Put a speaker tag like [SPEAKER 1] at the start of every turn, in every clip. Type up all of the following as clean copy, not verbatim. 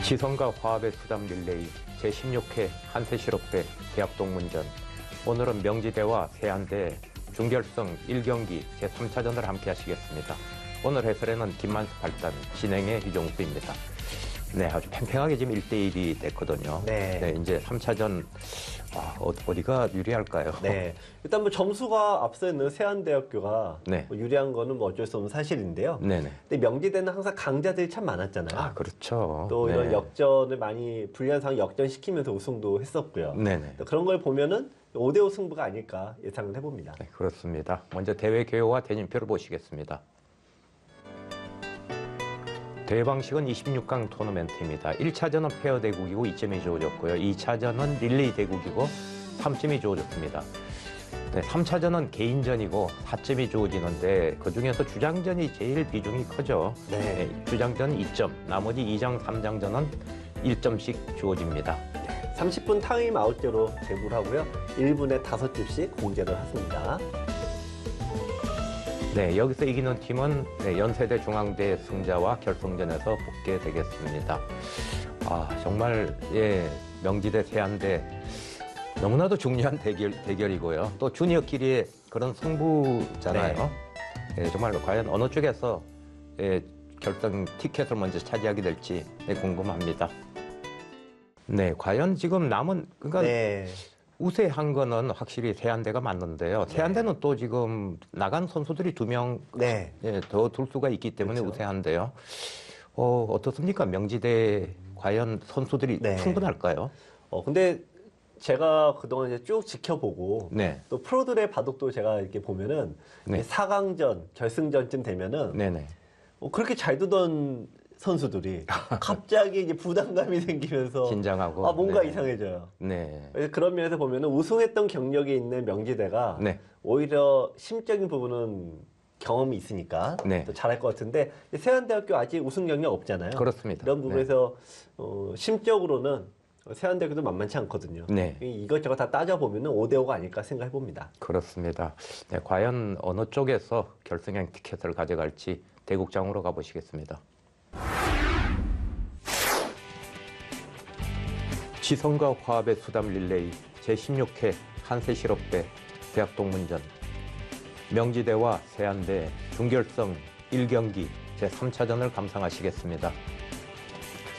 [SPEAKER 1] 지성과 화합의 수담 릴레이 제16회 한세실업대 대학동문전. 오늘은 명지대와 세안대 준결승 1경기 제3차전을 함께 하시겠습니다. 오늘 해설에는 김만수 발단, 진행의 유종수입니다. 네, 아주 팽팽하게 지금 1대1이 됐거든요. 네, 이제 3차전 어디가 유리할까요?
[SPEAKER 2] 네, 일단 뭐 점수가 앞서 있는 세안대학교가
[SPEAKER 1] 네.
[SPEAKER 2] 뭐 유리한 거는 뭐 어쩔 수 없는 사실인데요.
[SPEAKER 1] 네네.
[SPEAKER 2] 근데 명지대는 항상 강자들이 참 많았잖아요.
[SPEAKER 1] 아, 그렇죠.
[SPEAKER 2] 또 이런
[SPEAKER 1] 네.
[SPEAKER 2] 역전을 많이 불리한 상황 역전시키면서 우승도 했었고요.
[SPEAKER 1] 네네.
[SPEAKER 2] 또 그런 걸 보면은 5대5 승부가 아닐까 예상을 해봅니다.
[SPEAKER 1] 네, 그렇습니다. 먼저 대회 개요와 대진표를 보시겠습니다. 대회 방식은 26강 토너멘트입니다. 1차전은 페어 대국이고 2점이 주어졌고요. 2차전은 릴레이 대국이고 3점이 주어졌습니다. 네, 3차전은 개인전이고 4점이 주어지는데 그중에서 주장전이 제일 비중이 크죠.
[SPEAKER 2] 네.
[SPEAKER 1] 주장전 2점, 나머지 2장, 3장전은 1점씩 주어집니다.
[SPEAKER 2] 30분 타임 아웃제로 제구를 하고요. 1분에 5집씩 공제를 하십니다.
[SPEAKER 1] 네, 여기서 이기는 팀은 연세대 중앙대 승자와 결승전에서 붙게 되겠습니다. 아, 정말 명지대 세안대 너무나도 중요한 대결이고요. 또 주니어끼리의 그런 승부잖아요. 네, 정말 과연 어느 쪽에서 결승 티켓을 먼저 차지하게 될지 궁금합니다. 네, 과연 지금 남은 우세한 거는 확실히 세안대가 맞는데요. 세안대는 또 지금 나간 선수들이 2명 더 둘 수가 있기 때문에 그렇죠. 우세한데요. 어떻습니까? 명지대 과연 선수들이 충분할까요?
[SPEAKER 2] 근데 제가 그동안 이제 쭉 지켜보고 또 프로들의 바둑도 제가 이렇게 보면은 4강전, 결승전쯤 되면은 그렇게 잘 두던 선수들이 갑자기 이제 부담감이 생기면서
[SPEAKER 1] 긴장하고
[SPEAKER 2] 뭔가 이상해져요. 그래서 그런 면에서 보면은 우승했던 경력이 있는 명지대가 오히려 심적인 부분은 경험이 있으니까 또 잘할 것 같은데 세안대학교 아직 우승 경력 없잖아요.
[SPEAKER 1] 그렇습니다.
[SPEAKER 2] 이런 부분에서 심적으로는 세안대학교도 만만치 않거든요. 이것저것 다 따져보면은 5대5가 아닐까 생각해 봅니다.
[SPEAKER 1] 그렇습니다. 네, 과연 어느 쪽에서 결승행 티켓을 가져갈지 대국장으로 가보시겠습니다. 지성과 화합의 수담 릴레이 제16회 한세실업대 대학동문전. 명지대와 세안대 준결승 1경기 제3차전을 감상하시겠습니다.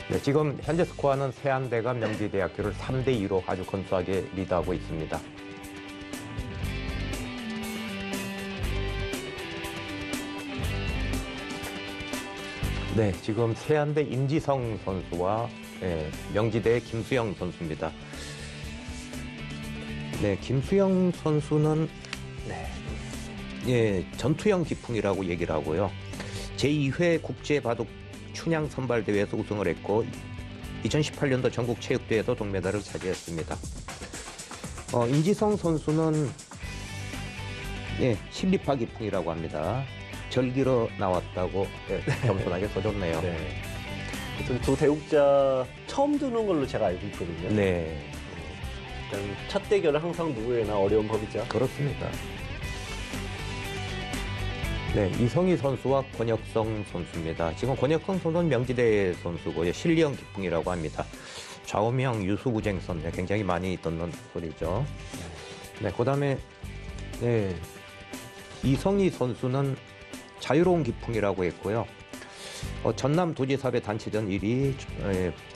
[SPEAKER 1] 네, 지금 현재 스코어는 세안대가 명지대학교를 3대2로 아주 건수하게 리드하고 있습니다. 네, 지금 세안대 임지성 선수와 명지대의 김수영 선수입니다. 네, 김수영 선수는 전투형 기풍이라고 얘기를 하고요. 제2회 국제바둑 춘향 선발대회에서 우승을 했고 2018년도 전국체육대회에서 동메달을 차지했습니다. 임지성 선수는 10리파 기풍이라고 합니다. 절기로 나왔다고 겸손하게 써줬네요.
[SPEAKER 2] 두 대국자 처음 두는 걸로 제가 알고 있거든요. 일단 첫 대결은 항상 누구에나 어려운 법이죠.
[SPEAKER 1] 그렇습니다. 네, 이성희 선수와 권혁성 선수입니다. 지금 권혁성 선수는 명지대 선수고요. 실리형 기풍이라고 합니다. 좌우명 유수구쟁선 굉장히 많이 듣는 소리죠. 네, 그다음에 이성희 선수는 자유로운 기풍이라고 했고요. 전남도지사회 단체전 1위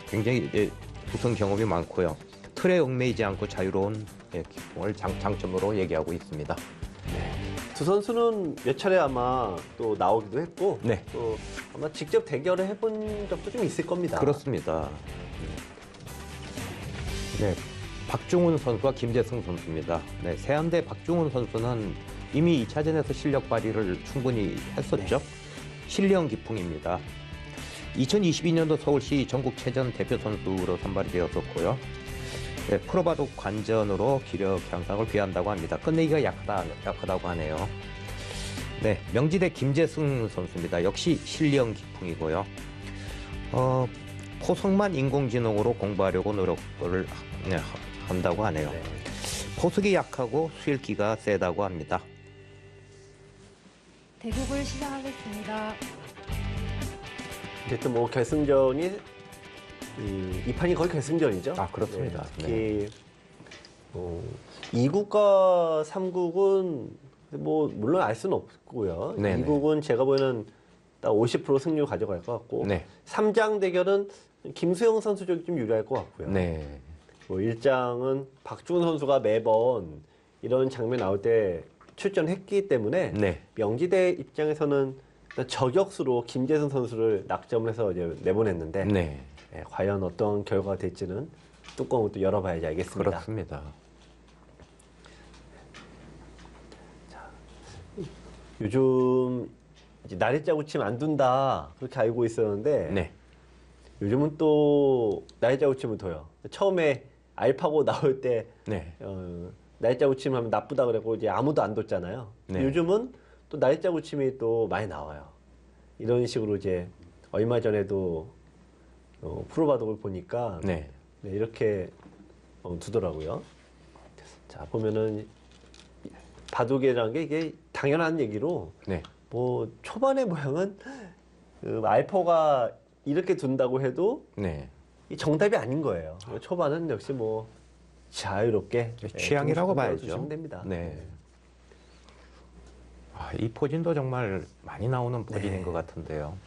[SPEAKER 1] 굉장히 우승 경험이 많고요. 틀에 얽매이지 않고 자유로운 기풍을 장점으로 얘기하고 있습니다.
[SPEAKER 2] 두 선수는 몇 차례 아마 또 나오기도 했고 또 아마 직접 대결을 해본 적도 좀 있을 겁니다.
[SPEAKER 1] 그렇습니다. 네, 박중훈 선수와 김재승 선수입니다. 네, 세안대 박중훈 선수는 이미 2차전에서 실력 발휘를 충분히 했었죠. 실리형 기풍입니다. 2022년도 서울시 전국체전 대표 선수로 선발이 되었었고요. 프로바둑 관전으로 기력 향상을 기한다고 합니다. 끝내기가 약하다고 하네요. 네, 명지대 김재승 선수입니다. 역시 실리형 기풍이고요. 포석만 인공지능으로 공부하려고 노력을 한다고 하네요. 포석이 약하고 수일기가 세다고 합니다.
[SPEAKER 3] 대국을 시작하겠습니다.
[SPEAKER 2] 어쨌든 뭐 결승전이 이 판이 거의 결승전이죠.
[SPEAKER 1] 아, 그렇습니다.
[SPEAKER 2] 특히 2국과 3국은 뭐 물론 알 수는 없고요.
[SPEAKER 1] 네네.
[SPEAKER 2] 2국은 제가 보기에는 딱 50% 승률 가져갈 것 같고,
[SPEAKER 1] 네.
[SPEAKER 2] 3장 대결은 김수영 선수 쪽이 좀 유리할 것 같고요.
[SPEAKER 1] 네.
[SPEAKER 2] 뭐 1장은 박주훈 선수가 매번 이런 장면 나올 때 출전했기 때문에
[SPEAKER 1] 네.
[SPEAKER 2] 명지대 입장에서는 저격수로 김재승 선수를 낙점을 해서 이제 내보냈는데
[SPEAKER 1] 네.
[SPEAKER 2] 과연 어떤 결과가 될지는 뚜껑을 또 열어봐야지 알겠습니다.
[SPEAKER 1] 그렇습니다.
[SPEAKER 2] 자, 요즘 이제 날짜고 치면 안 둔다 그렇게 알고 있었는데
[SPEAKER 1] 네.
[SPEAKER 2] 요즘은 또 날짜고 치면 둬요. 처음에 알파고 나올 때
[SPEAKER 1] 네.
[SPEAKER 2] 날짜 고침 하면 나쁘다 그랬고 이제 아무도 안 뒀잖아요.
[SPEAKER 1] 네.
[SPEAKER 2] 요즘은 또 날짜 고침이 또 많이 나와요. 이런 식으로 이제 얼마 전에도 프로 바둑을 보니까
[SPEAKER 1] 네.
[SPEAKER 2] 네, 이렇게 두더라고요. 자 보면은 바둑이라는 게 이게 당연한 얘기로
[SPEAKER 1] 네.
[SPEAKER 2] 뭐 초반의 모양은 알파가 이렇게 둔다고 해도
[SPEAKER 1] 네.
[SPEAKER 2] 이 정답이 아닌 거예요. 초반은 역시 뭐 자유롭게
[SPEAKER 1] 취향이라고 봐야죠.
[SPEAKER 2] 주시면 됩니다.
[SPEAKER 1] 네. 아, 이 포진도 정말 많이 나오는 포진인
[SPEAKER 2] 네.
[SPEAKER 1] 것 같은데요.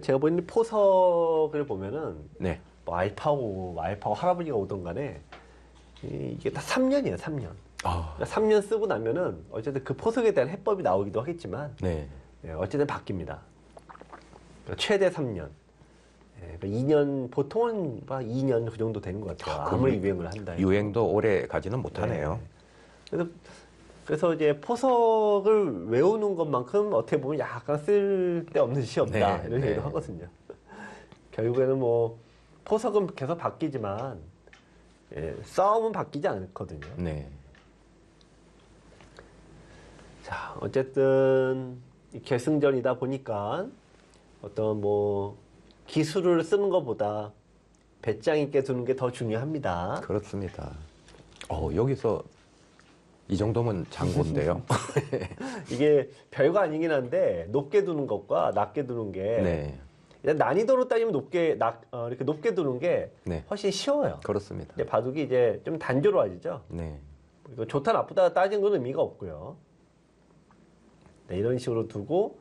[SPEAKER 2] 제가 보는 포석을 보면은
[SPEAKER 1] 네.
[SPEAKER 2] 뭐 알파고 할아버지가 오던 간에 이게 다 3년이에요, 3년.
[SPEAKER 1] 아.
[SPEAKER 2] 그러니까 3년 쓰고 나면은 어쨌든 그 포석에 대한 해법이 나오기도 하겠지만
[SPEAKER 1] 네.
[SPEAKER 2] 어쨌든 바뀝니다. 그러니까 최대 3년. 그러니까 2년, 보통은 2년 그 정도 되는 것 같아요. 아무리 유행을 한다 해도.
[SPEAKER 1] 유행도 오래 가지는 못하네요.
[SPEAKER 2] 네. 그래서 이제 포석을 외우는 것만큼 어떻게 보면 약간 쓸데없는 시험이다.
[SPEAKER 1] 네,
[SPEAKER 2] 이런
[SPEAKER 1] 네.
[SPEAKER 2] 얘기도 하거든요. 결국에는 뭐 포석은 계속 바뀌지만 싸움은 바뀌지 않거든요.
[SPEAKER 1] 네.
[SPEAKER 2] 자, 어쨌든 이 결승전이다 보니까 어떤 뭐 기술을 쓰는 것보다 배짱 있게 두는 게 더 중요합니다.
[SPEAKER 1] 그렇습니다. 여기서 이 정도면 장고인데요.
[SPEAKER 2] 이게 별거 아니긴 한데 높게 두는 것과 낮게 두는 게
[SPEAKER 1] 네.
[SPEAKER 2] 일단 난이도로 따지면 이렇게 높게 두는 게
[SPEAKER 1] 네.
[SPEAKER 2] 훨씬 쉬워요.
[SPEAKER 1] 그렇습니다.
[SPEAKER 2] 이제 바둑이 이제 좀 단조로워지죠.
[SPEAKER 1] 네.
[SPEAKER 2] 이거 좋다 나쁘다 따진 건 의미가 없고요. 네, 이런 식으로 두고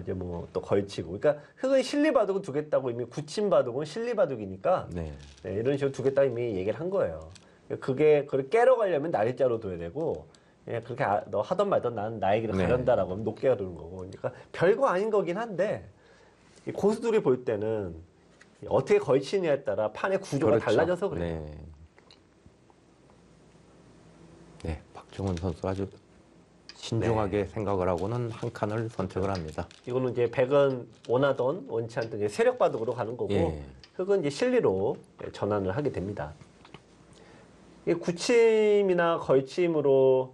[SPEAKER 2] 이제 뭐 또 걸치고. 그러니까 흙은 실리바둑을 두겠다고 이미 굳힌 바둑은 실리바둑이니까
[SPEAKER 1] 네.
[SPEAKER 2] 네, 이런 식으로 두겠다 이미 얘기를 한 거예요. 그걸 깨러 가려면 날짜로 둬야 되고 그렇게 너 하던 말던 난 나의 길을
[SPEAKER 1] 네.
[SPEAKER 2] 가련다라고 하면 높게 두는 거고. 그러니까 별거 아닌 거긴 한데 이 고수들이 볼 때는 어떻게 걸치느냐에 따라 판의 구조가
[SPEAKER 1] 그렇죠.
[SPEAKER 2] 달라져서 그래요.
[SPEAKER 1] 네. 네, 박정훈 선수 아주 신중하게 생각을 하고는 한 칸을 선택을 합니다.
[SPEAKER 2] 이거는 이제 백은 원하던 원치 않던 이제 세력 바둑으로 가는 거고
[SPEAKER 1] 예.
[SPEAKER 2] 흙은 이제 실리로 전환을 하게 됩니다. 이 굳힘이나 걸침으로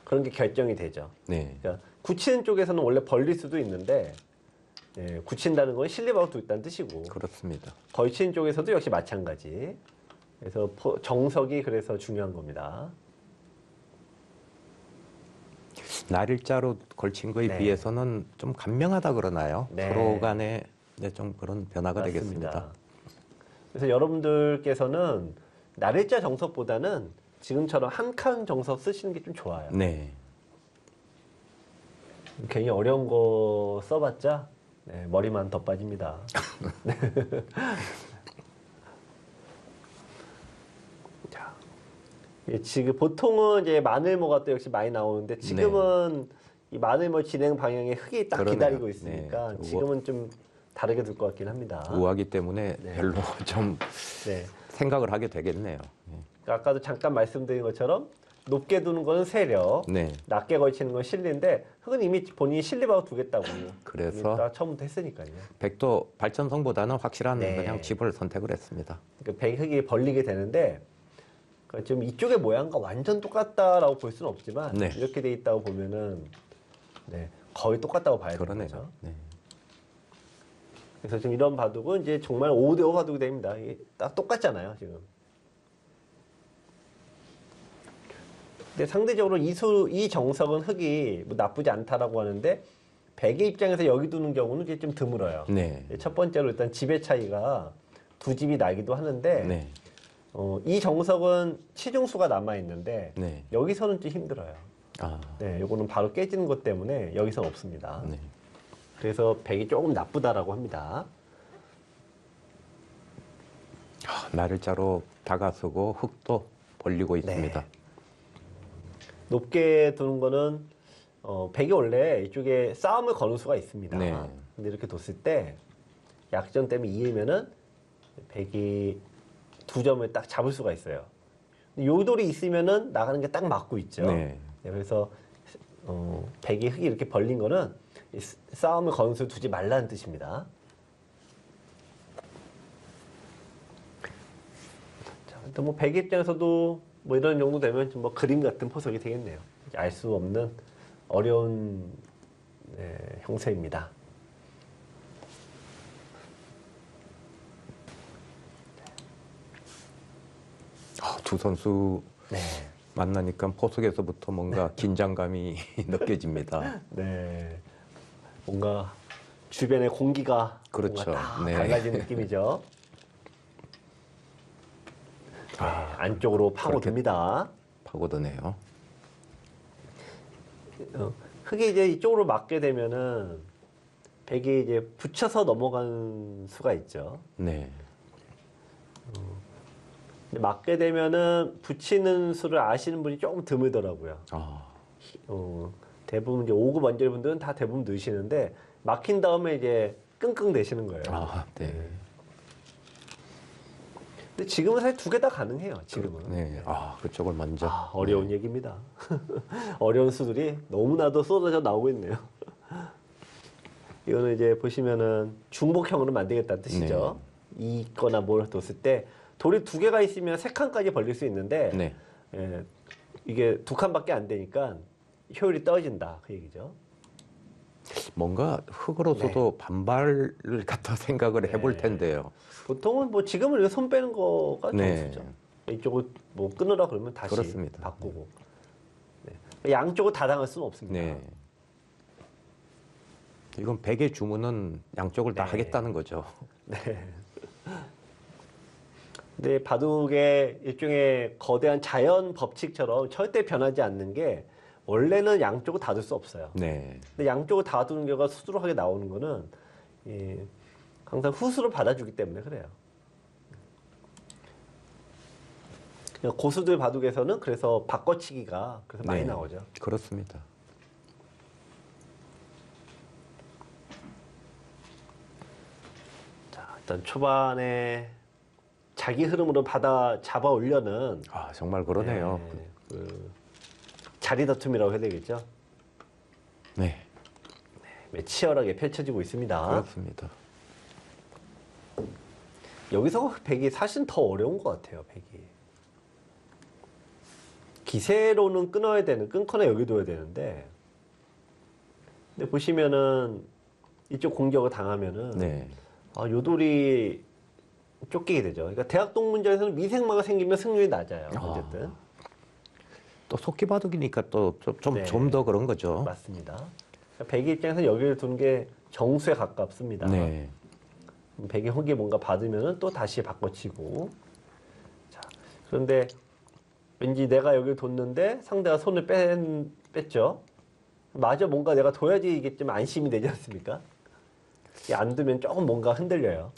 [SPEAKER 2] 그런 게 결정이 되죠.
[SPEAKER 1] 네.
[SPEAKER 2] 그러니까 굳히는 쪽에서는 원래 벌릴 수도 있는데 굳힌다는 건 실리바둑 두 있다는 뜻이고
[SPEAKER 1] 그렇습니다.
[SPEAKER 2] 걸치는 쪽에서도 역시 마찬가지. 그래서 정석이 그래서 중요한 겁니다.
[SPEAKER 1] 날일자로 걸친 거에
[SPEAKER 2] 네.
[SPEAKER 1] 비해서는 좀 간명하다 그러나요?
[SPEAKER 2] 네.
[SPEAKER 1] 서로 간에 좀 그런 변화가
[SPEAKER 2] 맞습니다.
[SPEAKER 1] 되겠습니다.
[SPEAKER 2] 그래서 여러분들께서는 날일자 정석보다는 지금처럼 한 칸 정석 쓰시는 게 좀 좋아요.
[SPEAKER 1] 네.
[SPEAKER 2] 괜히 어려운 거 써봤자 머리만 더 빠집니다. 자, 지금 보통은 이제 마늘모가 또 역시 많이 나오는데 지금은 이 마늘모 진행 방향에 흙이 딱
[SPEAKER 1] 그러네요.
[SPEAKER 2] 기다리고 있으니까
[SPEAKER 1] 네.
[SPEAKER 2] 지금은 좀 다르게 둘 것 같긴 합니다.
[SPEAKER 1] 우아하기 때문에
[SPEAKER 2] 네.
[SPEAKER 1] 별로 좀
[SPEAKER 2] 네.
[SPEAKER 1] 생각을 하게 되겠네요.
[SPEAKER 2] 그러니까 아까도 잠깐 말씀드린 것처럼 높게 두는 거는 세력,
[SPEAKER 1] 네.
[SPEAKER 2] 낮게 걸치는 건 실리인데 흙은 이미 본인이 실리바둑 두겠다고
[SPEAKER 1] 그래서
[SPEAKER 2] 딱 처음부터 했으니까요.
[SPEAKER 1] 백도 발전성보다는 확실한
[SPEAKER 2] 네.
[SPEAKER 1] 그냥 집을 선택을 했습니다.
[SPEAKER 2] 그러니까 흙이 벌리게 되는데 그러니까 지금 이쪽의 모양과 완전 똑같다라고 볼 수는 없지만
[SPEAKER 1] 네.
[SPEAKER 2] 이렇게 돼 있다고 보면은 거의 똑같다고 봐야 되는
[SPEAKER 1] 그러네요.
[SPEAKER 2] 거죠.
[SPEAKER 1] 네.
[SPEAKER 2] 그래서 지금 이런 바둑은 이제 정말 5대5 바둑이 됩니다. 이게 딱 똑같잖아요, 지금. 근데 상대적으로 이 정석은 흙이 뭐 나쁘지 않다라고 하는데 백의 입장에서 여기 두는 경우는 이게 좀 드물어요.
[SPEAKER 1] 네.
[SPEAKER 2] 첫 번째로 일단 집의 차이가 두 집이 나기도 하는데
[SPEAKER 1] 네.
[SPEAKER 2] 이 정석은 치중수가 남아 있는데
[SPEAKER 1] 네.
[SPEAKER 2] 여기서는 좀 힘들어요.
[SPEAKER 1] 아.
[SPEAKER 2] 네, 요거는 바로 깨지는 것 때문에 여기서는 없습니다.
[SPEAKER 1] 네.
[SPEAKER 2] 그래서 백이 조금 나쁘다라고 합니다.
[SPEAKER 1] 날짜로 다가서고 흙도 벌리고 있습니다.
[SPEAKER 2] 네. 높게 두는 거는 백이 원래 이쪽에 싸움을 거는 수가 있습니다.
[SPEAKER 1] 네.
[SPEAKER 2] 근데 이렇게 뒀을 때 약점 때문에 2이면은 백이 두 점을 딱 잡을 수가 있어요. 요 돌이 있으면은 나가는 게 딱 맞고 있죠.
[SPEAKER 1] 네.
[SPEAKER 2] 네, 그래서 백이 흙이 이렇게 벌린 거는 싸움을 거는 수를 두지 말라는 뜻입니다. 자, 일단 뭐 백의 입장에서도 뭐 이런 정도 되면 좀 뭐 그림 같은 포석이 되겠네요. 알 수 없는 어려운 형세입니다.
[SPEAKER 1] 두 선수
[SPEAKER 2] 네.
[SPEAKER 1] 만나니까 포석에서부터 뭔가 긴장감이 느껴집니다.
[SPEAKER 2] 네. 뭔가 주변의 공기가
[SPEAKER 1] 그렇죠.
[SPEAKER 2] 뭔가 다
[SPEAKER 1] 네.
[SPEAKER 2] 달라진 느낌이죠. 네, 안쪽으로 파고듭니다.
[SPEAKER 1] 파고드네요.
[SPEAKER 2] 흙이 이제 이쪽으로 맞게 되면은 백이 이제 붙여서 넘어가는 수가 있죠.
[SPEAKER 1] 네.
[SPEAKER 2] 근데 맞게 되면은 붙이는 수를 아시는 분이 조금 드물더라고요.
[SPEAKER 1] 아.
[SPEAKER 2] 대부분 이제 5급 원젤분들은 다 대부분 넣으시는데 막힌 다음에 이제 끙끙 대시는 거예요.
[SPEAKER 1] 아, 네.
[SPEAKER 2] 근데 지금은 사실 두 개 다 가능해요. 지금은.
[SPEAKER 1] 네. 그쪽을 먼저.
[SPEAKER 2] 어려운 얘기입니다. 어려운 수들이 너무나도 쏟아져 나오고 있네요. 이거는 이제 보시면은 중복형으로 만들겠다는 뜻이죠. 있거나 뭘 뒀을 때 돌이 두 개가 있으면 세 칸까지 벌릴 수 있는데
[SPEAKER 1] 네.
[SPEAKER 2] 이게 두 칸밖에 안 되니까 효율이 떨어진다 그 얘기죠.
[SPEAKER 1] 뭔가 흙으로서도 반발을 갖다 생각을 해볼 텐데요.
[SPEAKER 2] 보통은 뭐 지금은 손 빼는 거가
[SPEAKER 1] 네.
[SPEAKER 2] 좋죠. 이쪽을 뭐 끊으라 그러면 다시
[SPEAKER 1] 그렇습니다.
[SPEAKER 2] 바꾸고. 네. 양쪽을 다 당할 수는 없습니다.
[SPEAKER 1] 네. 이건 백의 주문은 양쪽을 다 하겠다는 거죠.
[SPEAKER 2] 네. 근데 바둑의 일종의 거대한 자연 법칙처럼 절대 변하지 않는 게 원래는 양쪽을 다 둘 수 없어요.
[SPEAKER 1] 네.
[SPEAKER 2] 근데 양쪽을 다 두는 경우가 수두룩하게 나오는 거는 항상 후수를 받아주기 때문에 그래요. 고수들 바둑에서는 그래서 바꿔치기가 그래서 많이 나오죠.
[SPEAKER 1] 그렇습니다.
[SPEAKER 2] 자, 일단 초반에 자기 흐름으로 잡아 올려는
[SPEAKER 1] 정말 그러네요.
[SPEAKER 2] 자리 다툼이라고 해야 되겠죠.
[SPEAKER 1] 네.
[SPEAKER 2] 치열하게 펼쳐지고 있습니다.
[SPEAKER 1] 그렇습니다.
[SPEAKER 2] 여기서 백이 사실 더 어려운 것 같아요. 백이 기세로는 끊거나 여기 둬야 되는데, 근데 보시면은 이쪽 공격을 당하면은 요 돌이 쫓기게 되죠. 그러니까 대학 동문전에서는 미생마가 생기면 승률이 낮아요. 어쨌든
[SPEAKER 1] 또 속기 바둑이니까 또 좀 더 그런 거죠.
[SPEAKER 2] 맞습니다. 그러니까 백의 입장에서 여기를 두는 게 정수에 가깝습니다.
[SPEAKER 1] 네.
[SPEAKER 2] 백의 흙이 뭔가 받으면은 또 다시 바꿔치고. 자, 그런데 왠지 내가 여기를 뒀는데 상대가 손을 뺐죠. 마저 뭔가 내가 둬야지 이게 좀 안심이 되지 않습니까? 안 두면 조금 뭔가 흔들려요.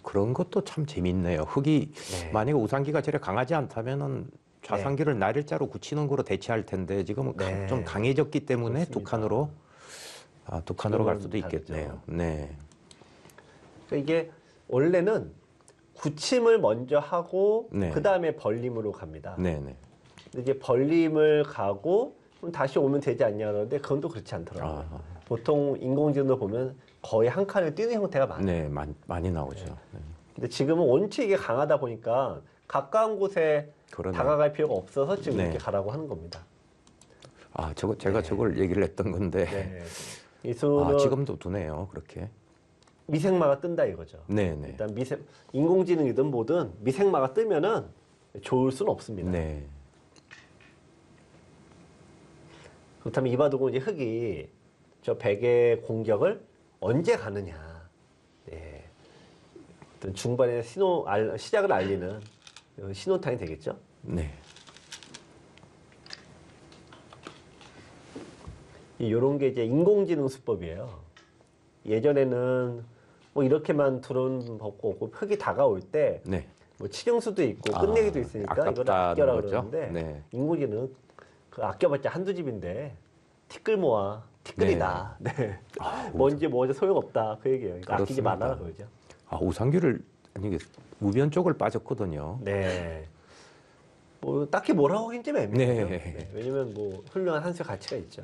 [SPEAKER 1] 그런 것도 참 재밌네요. 흙이 만약에 우상기가 저래 강하지 않다면은 좌상기를 날일자로 굳히는 거로 대체할 텐데 지금은 좀 강해졌기 때문에
[SPEAKER 2] 그렇습니다.
[SPEAKER 1] 두 칸으로 갈 수도 있겠네요.
[SPEAKER 2] 다르죠.
[SPEAKER 1] 네.
[SPEAKER 2] 그러니까 이게 원래는 굳힘을 먼저 하고 그 다음에 벌림으로 갑니다.
[SPEAKER 1] 네네.
[SPEAKER 2] 근데 이제 벌림을 가고 그럼 다시 오면 되지 않냐 그러는데 그건 또 그렇지 않더라고요. 보통 인공지능도 보면 거의 한 칸을 뛰는 형태가 많아요.
[SPEAKER 1] 네, 많이 나오죠. 네.
[SPEAKER 2] 근데 지금은 원체 이게 강하다 보니까 가까운 곳에 다가갈 필요가 없어서 지금 이렇게 가라고 하는 겁니다.
[SPEAKER 1] 제가 저걸 얘기를 했던 건데.
[SPEAKER 2] 이 수는
[SPEAKER 1] 지금도 두네요, 그렇게.
[SPEAKER 2] 미생마가 뜬다 이거죠.
[SPEAKER 1] 네네.
[SPEAKER 2] 일단 인공지능이든 뭐든 미생마가 뜨면은 좋을 수는 없습니다.
[SPEAKER 1] 네.
[SPEAKER 2] 그렇다면 이 바둑은 이제 흙이 저 백의 공격을 언제 가느냐. 네. 어떤 중반에 시작을 알리는 신호탄이 되겠죠.
[SPEAKER 1] 네.
[SPEAKER 2] 이런 게 이제 인공지능 수법이에요. 예전에는 뭐 이렇게만 드론 벗고 흙이 다가올 때
[SPEAKER 1] 네.
[SPEAKER 2] 뭐 치경수도 있고 끝내기도 있으니까 이걸 아껴라 그러는데
[SPEAKER 1] 네.
[SPEAKER 2] 인공지능은 그 아껴봤자 한두 집인데 티끌 모아 티끌이다. 네. 네. 뭔지 뭐지 소용없다 그 얘기예요. 그러니까 아끼지 말라라 그러죠.
[SPEAKER 1] 우상규를 아니 우변 쪽을 빠졌거든요.
[SPEAKER 2] 네. 뭐 딱히 뭐라고 하긴 좀 애매해요.
[SPEAKER 1] 네.
[SPEAKER 2] 네. 왜냐면 뭐 훌륭한 한 수의 가치가 있죠.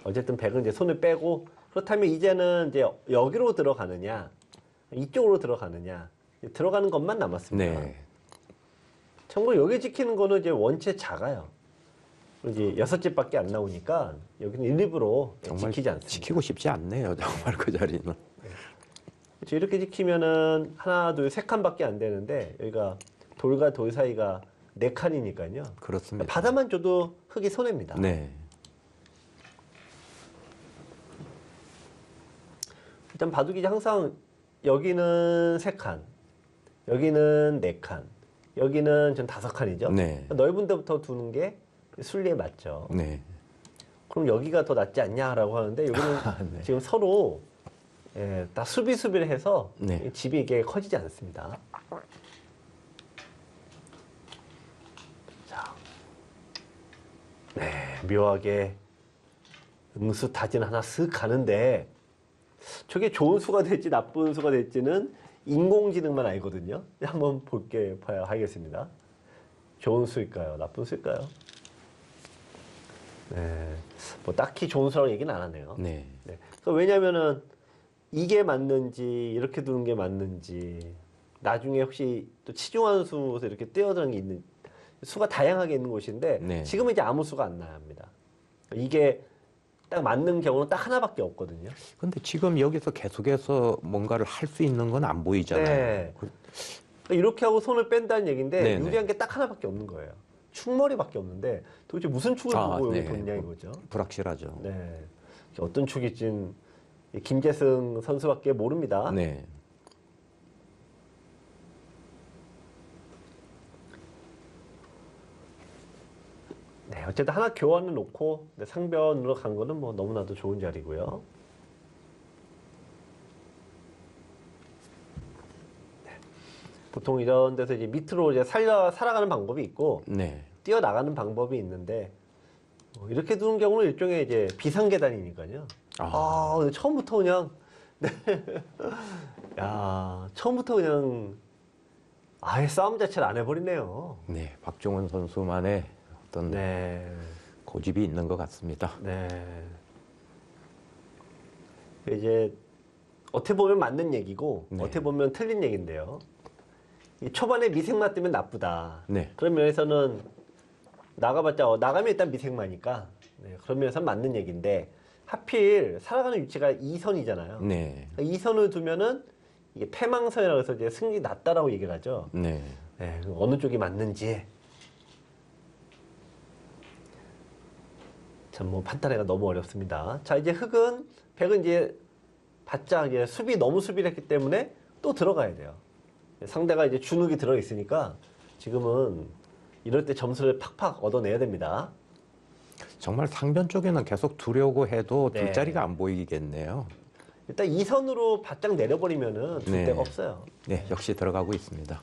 [SPEAKER 2] 어쨌든 백은 이제 손을 빼고 그렇다면 이제는 이제 여기로 들어가느냐 이쪽으로 들어가느냐 들어가는 것만 남았습니다.
[SPEAKER 1] 네.
[SPEAKER 2] 참고로 여기 지키는 거는 이제 원체 작아요. 이제 6집밖에 안 나오니까 여기는 일부러 지키지 않습니다.
[SPEAKER 1] 지키고 싶지 않네요. 정말 그 자리는.
[SPEAKER 2] 그렇죠. 이렇게 지키면은 하나, 둘, 3칸밖에 안 되는데 여기가 돌과 돌 사이가 4칸이니까요.
[SPEAKER 1] 그렇습니다.
[SPEAKER 2] 바다만 줘도 흙이 손해입니다.
[SPEAKER 1] 네.
[SPEAKER 2] 일단 바둑이 항상 여기는 3칸, 여기는 4칸, 여기는 전 5칸이죠.
[SPEAKER 1] 네.
[SPEAKER 2] 넓은 데부터 두는 게 순리에 맞죠.
[SPEAKER 1] 네.
[SPEAKER 2] 그럼 여기가 더 낫지 않냐라고 하는데 여기는
[SPEAKER 1] 네.
[SPEAKER 2] 지금 서로 다 수비를 해서
[SPEAKER 1] 네.
[SPEAKER 2] 집이 이게 커지지 않습니다. 자, 네, 묘하게 응수타진 하나 쓱 가는데 저게 좋은 수가 될지 나쁜 수가 될지는 인공지능만 알거든요. 한번 봐야 하겠습니다. 좋은 수일까요? 나쁜 수일까요? 네, 뭐 딱히 좋은 수라고 얘기는 안 하네요.
[SPEAKER 1] 네.
[SPEAKER 2] 네. 왜냐면은 이게 맞는지 이렇게 두는 게 맞는지 나중에 혹시 또 치중한 수에서 이렇게 뛰어드는 게 있는 수가 다양하게 있는 곳인데
[SPEAKER 1] 네.
[SPEAKER 2] 지금은 이제 아무 수가 안 나야 합니다. 이게 딱 맞는 경우는 딱 하나밖에 없거든요.
[SPEAKER 1] 근데 지금 여기서 계속해서 뭔가를 할 수 있는 건 안 보이잖아요.
[SPEAKER 2] 네. 이렇게 하고 손을 뺀다는 얘기인데
[SPEAKER 1] 네,
[SPEAKER 2] 유리한 게 딱 하나밖에 없는 거예요. 축머리밖에 없는데 도대체 무슨 축을 보고 여기 뒀냐 이거죠.
[SPEAKER 1] 불확실하죠.
[SPEAKER 2] 네. 어떤 축일진 김재승 선수밖에 모릅니다.
[SPEAKER 1] 네.
[SPEAKER 2] 네, 어쨌든 하나 교환을 놓고 상변으로 간 거는 뭐 너무나도 좋은 자리고요. 네. 보통 이런 데서 이제 밑으로 이제 살아가는 방법이 있고,
[SPEAKER 1] 네.
[SPEAKER 2] 뛰어나가는 방법이 있는데, 이렇게 두는 경우는 일종의 이제 비상계단이니까요. 근데 처음부터 그냥, 네. 야, 처음부터 그냥, 아예 싸움 자체를 안 해버리네요.
[SPEAKER 1] 네. 박종원 선수만의 어떤
[SPEAKER 2] 네.
[SPEAKER 1] 고집이 있는 것 같습니다.
[SPEAKER 2] 네. 이제 어떻게 보면 맞는 얘기고
[SPEAKER 1] 네.
[SPEAKER 2] 어떻게 보면 틀린 얘기인데요. 이 초반에 미생마 뜨면 나쁘다.
[SPEAKER 1] 네.
[SPEAKER 2] 그런 면에서는 나가봤자 나가면 일단 미생마니까 그런 면에서는 맞는 얘기인데 하필 살아가는 위치가 2선이잖아요.
[SPEAKER 1] 네.
[SPEAKER 2] 2선을 두면은 이게 패망선이라고 해서 이제 승리 낮다라고 얘기를 하죠.
[SPEAKER 1] 네.
[SPEAKER 2] 네, 어느 쪽이 맞는지 참 뭐 판단하기가 너무 어렵습니다. 자, 이제 백은 이제 바짝 이제 너무 수비를 했기 때문에 또 들어가야 돼요. 상대가 이제 주눅이 들어 있으니까 지금은 이럴 때 점수를 팍팍 얻어내야 됩니다.
[SPEAKER 1] 정말 상변 쪽에는 계속 두려고 해도
[SPEAKER 2] 네.
[SPEAKER 1] 둘자리가 안 보이겠네요.
[SPEAKER 2] 일단 2선으로 바짝 내려버리면은 둘
[SPEAKER 1] 네.
[SPEAKER 2] 데가 없어요.
[SPEAKER 1] 네, 역시 들어가고 있습니다.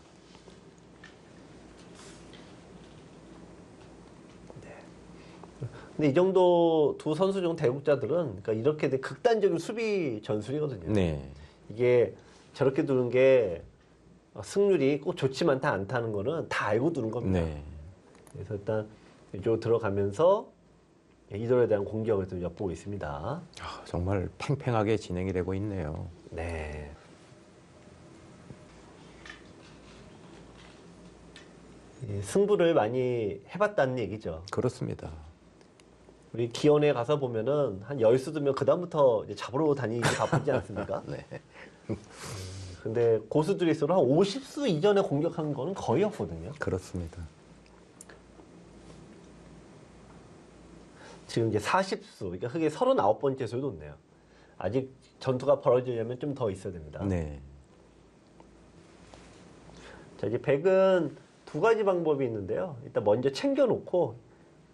[SPEAKER 2] 근데 이 정도 두 선수 중 대국자들은 그러니까 이렇게 극단적인 수비 전술이거든요.
[SPEAKER 1] 네.
[SPEAKER 2] 이게 저렇게 두는 게 승률이 꼭 좋지만 다 않다는 거는 다 알고 두는 겁니다.
[SPEAKER 1] 네.
[SPEAKER 2] 그래서 일단 이쪽으로 들어가면서 이돌에 대한 공격을 좀 엿보고 있습니다.
[SPEAKER 1] 정말 팽팽하게 진행이 되고 있네요.
[SPEAKER 2] 네. 승부를 많이 해봤다는 얘기죠.
[SPEAKER 1] 그렇습니다.
[SPEAKER 2] 우리 기원에 가서 보면은 한 10수 두면 그다음부터 이제 잡으러 다니기 바쁘지 않습니까?
[SPEAKER 1] 네.
[SPEAKER 2] 근데 고수들일수록 한 50수 이전에 공격한 거는 거의 없거든요.
[SPEAKER 1] 그렇습니다.
[SPEAKER 2] 지금 이제 40수, 그러니까 흑의 39번째 수를 뒀네요. 아직 전투가 벌어지려면 좀 더 있어야 됩니다.
[SPEAKER 1] 네.
[SPEAKER 2] 자, 이제 백은 두 가지 방법이 있는데요. 일단 먼저 챙겨놓고,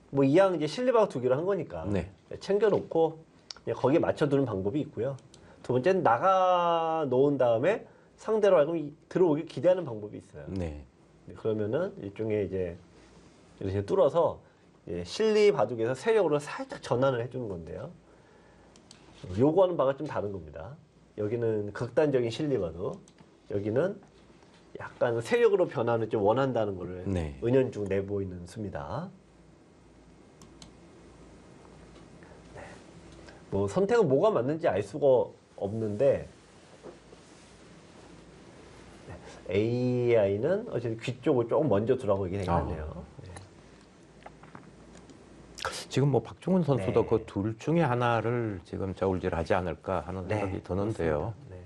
[SPEAKER 2] 뭐 이왕 이제 실리박 두 개를 한 거니까
[SPEAKER 1] 네.
[SPEAKER 2] 챙겨놓고 그냥 거기에 맞춰두는 방법이 있고요. 두 번째는 나가 놓은 다음에 상대로 알고 들어오길 기대하는 방법이 있어요.
[SPEAKER 1] 네.
[SPEAKER 2] 그러면은 일종의 이제 이렇게 뚫어서 실리 바둑에서 세력으로 살짝 전환을 해주는 건데요. 요구하는 바가 좀 다른 겁니다. 여기는 극단적인 실리 바둑, 여기는 약간 세력으로 변화를 좀 원한다는 것을
[SPEAKER 1] 네.
[SPEAKER 2] 은연중 내보이는 수입니다. 네. 뭐 선택은 뭐가 맞는지 알 수가 없는데 AI는 어쨌든 귀 쪽을 조금 먼저 두라고 얘기를 했네요. 네.
[SPEAKER 1] 지금 뭐 박종훈 선수도
[SPEAKER 2] 네.
[SPEAKER 1] 그 둘 중에 하나를 지금 저울질하지 않을까 하는 생각이 드는데요.
[SPEAKER 2] 네.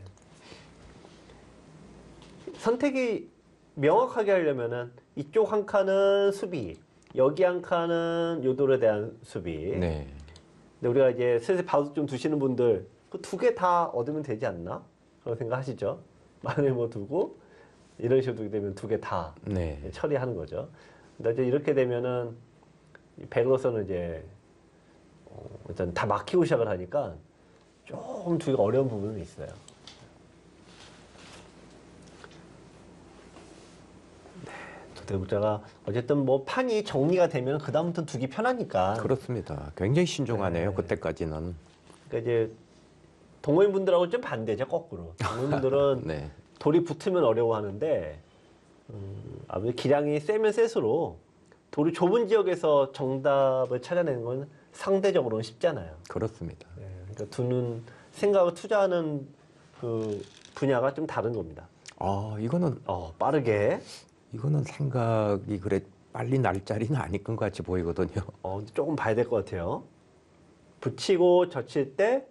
[SPEAKER 2] 선택이 명확하게 하려면은 이쪽 한 칸은 수비, 여기 한 칸은 요돌에 대한 수비.
[SPEAKER 1] 네.
[SPEAKER 2] 근데 우리가 이제 슬슬 바둑 좀 두시는 분들 그 두 개 다 얻으면 되지 않나? 그런 생각 하시죠? 만에 뭐 두고 이런 식으로 두게 되면 두 개 다
[SPEAKER 1] 네.
[SPEAKER 2] 처리하는 거죠. 근데 이제 이렇게 되면은 백으로서는 이제 일단 다 막히고 시작을 하니까 조금 두기가 어려운 부분은 있어요. 대국자가 어쨌든 뭐 판이 정리가 되면 그 다음부터 두기 편하니까.
[SPEAKER 1] 그렇습니다. 굉장히 신중하네요.
[SPEAKER 2] 네.
[SPEAKER 1] 그때까지는.
[SPEAKER 2] 그러니까 이제 동호인분들하고 좀 반대죠, 거꾸로. 동호인분들은
[SPEAKER 1] 네.
[SPEAKER 2] 돌이 붙으면 어려워하는데 아무래도 기량이 세면 셀수록 돌이 좁은 지역에서 정답을 찾아내는 건 상대적으로는 쉽잖아요.
[SPEAKER 1] 그렇습니다.
[SPEAKER 2] 네, 그러니까 두는 생각을 투자하는 그 분야가 좀 다른 겁니다.
[SPEAKER 1] 아, 이거는
[SPEAKER 2] 빠르게.
[SPEAKER 1] 이거는 생각이 그래 빨리 날 자리는 아닐 것 같이 보이거든요.
[SPEAKER 2] 조금 봐야 될 것 같아요. 붙이고 젖힐 때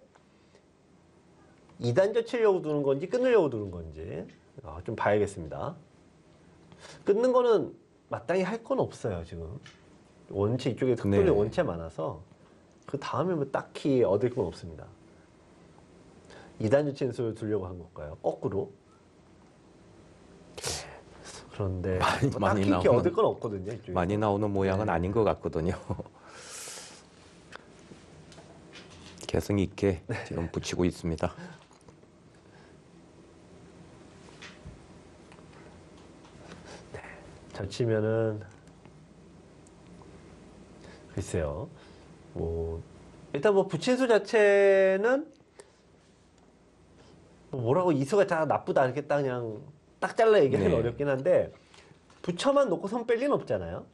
[SPEAKER 2] 2단 젖히려고 두는 건지 끊으려고 두는 건지 좀 봐야겠습니다. 끊는 거는 마땅히 할 건 없어요, 지금. 원체 이쪽에 흑돌이
[SPEAKER 1] 네.
[SPEAKER 2] 원체 많아서 그 다음에 뭐 딱히 얻을 건 없습니다. 2단 젖히는 수를 두려고 한 걸까요? 거꾸로? 그런데
[SPEAKER 1] 많이
[SPEAKER 2] 딱히 이렇게
[SPEAKER 1] 나오는-
[SPEAKER 2] 얻을 건 없거든요. 이쪽에서.
[SPEAKER 1] 많이 나오는 모양은
[SPEAKER 2] 네.
[SPEAKER 1] 아닌 것 같거든요. 개성 있게 지금 붙이고 있습니다.
[SPEAKER 2] 젖히면은 글쎄요. 뭐 일단 뭐 부친수 자체는 뭐라고 이수가 다 나쁘다 이렇게 딱 그냥 딱 잘라 얘기하기는
[SPEAKER 1] 네.
[SPEAKER 2] 어렵긴 한데 부처만 놓고 손 뺄 리는 없잖아요.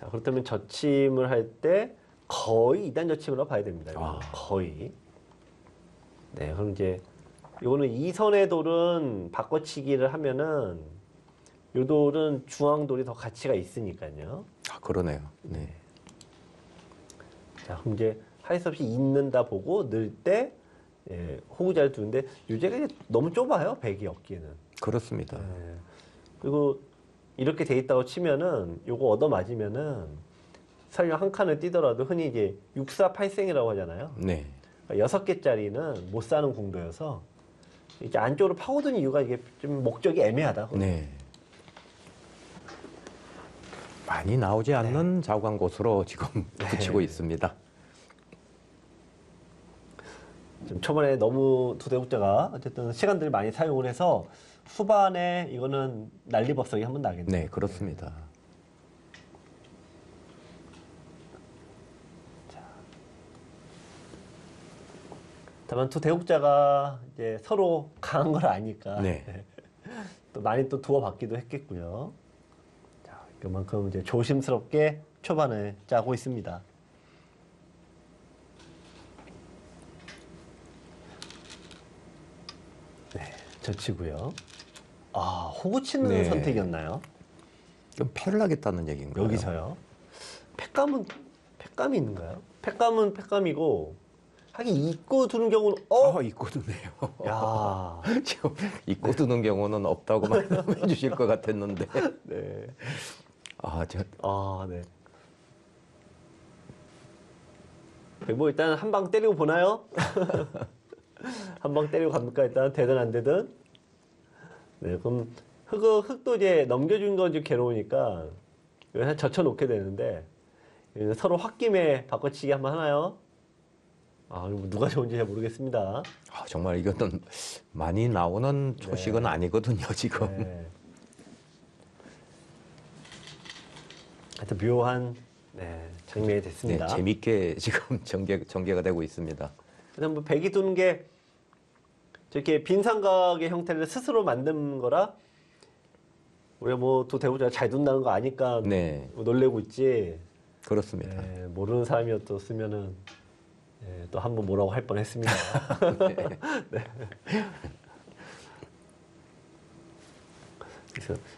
[SPEAKER 2] 자, 그렇다면 젖힘을 할 때 거의 2단 젖힘이라고 봐야 됩니다. 이거는. 거의. 네, 그럼 이제 요거는 이 선의 돌은 바꿔치기를 하면은 요 돌은 중앙돌이 더 가치가 있으니까요.
[SPEAKER 1] 아, 그러네요. 네.
[SPEAKER 2] 자, 그럼 이제 할 수 없이 있는다 보고 넣을 때 호구자를 두는데 유제가 이제 너무 좁아요. 백이 없기에는.
[SPEAKER 1] 그렇습니다.
[SPEAKER 2] 그리고 이렇게 돼 있다고 치면은 요거 얻어 맞으면은 설령 한 칸을 뛰더라도 흔히 이제 6483이라고 하잖아요.
[SPEAKER 1] 네.
[SPEAKER 2] 6개짜리는 못 사는 궁도여서 이제 안쪽으로 파고든 이유가 이게 좀 목적이 애매하다.
[SPEAKER 1] 네. 많이 나오지 않는 자우강 곳으로 지금 붙이고 있습니다.
[SPEAKER 2] 좀 초반에 너무 두대국자가 어쨌든 시간들을 많이 사용을 해서 후반에 이거는 난리법석이 한번 나겠네요.
[SPEAKER 1] 네, 그렇습니다.
[SPEAKER 2] 다만 두 대국자가 이제 서로 강한 걸 아니까
[SPEAKER 1] 네.
[SPEAKER 2] 또 많이 또 두어봤기도 했겠고요. 자, 그만큼 이제 조심스럽게 초반을 짜고 있습니다. 네, 젖히고요. 아, 호구 치는
[SPEAKER 1] 네.
[SPEAKER 2] 선택이었나요?
[SPEAKER 1] 좀 패를 하겠다는 얘기인가요?
[SPEAKER 2] 여기서요. 팩감이 있는가요? 팩감은 팩감이고 하긴 입고 두는 경우는
[SPEAKER 1] 입고 두네요.
[SPEAKER 2] 야.
[SPEAKER 1] 지금 입고 두는 경우는 없다고 말씀해 주실 것 같았는데.
[SPEAKER 2] 네.
[SPEAKER 1] 아,
[SPEAKER 2] 네. 뭐 일단 한 방 때리고 보나요? 한 방 때리고 갑니까? 일단 되든 안 되든. 네, 그럼 흙도 이제 넘겨준 건 좀 괴로우니까 여기서 젖혀놓게 되는데 서로 홧김에 바꿔치기 한번 하나요? 아, 누가 좋은지 잘 모르겠습니다.
[SPEAKER 1] 아, 정말 이거는 많이 나오는 초식은
[SPEAKER 2] 네.
[SPEAKER 1] 아니거든요, 지금.
[SPEAKER 2] 네. 하여튼 묘한 장면이 됐습니다.
[SPEAKER 1] 네, 재밌게 지금 전개가 되고 있습니다.
[SPEAKER 2] 그다음 뭐 백이 두는 게 저렇게 빈 삼각의 형태를 스스로 만든 거라 우리가 뭐 또 대구가 잘 둔다는 거 아니까
[SPEAKER 1] 네.
[SPEAKER 2] 뭐 놀래고 있지.
[SPEAKER 1] 그렇습니다.
[SPEAKER 2] 네, 모르는 사람이었으면은 또 한번 뭐라고 할 뻔했습니다. 네.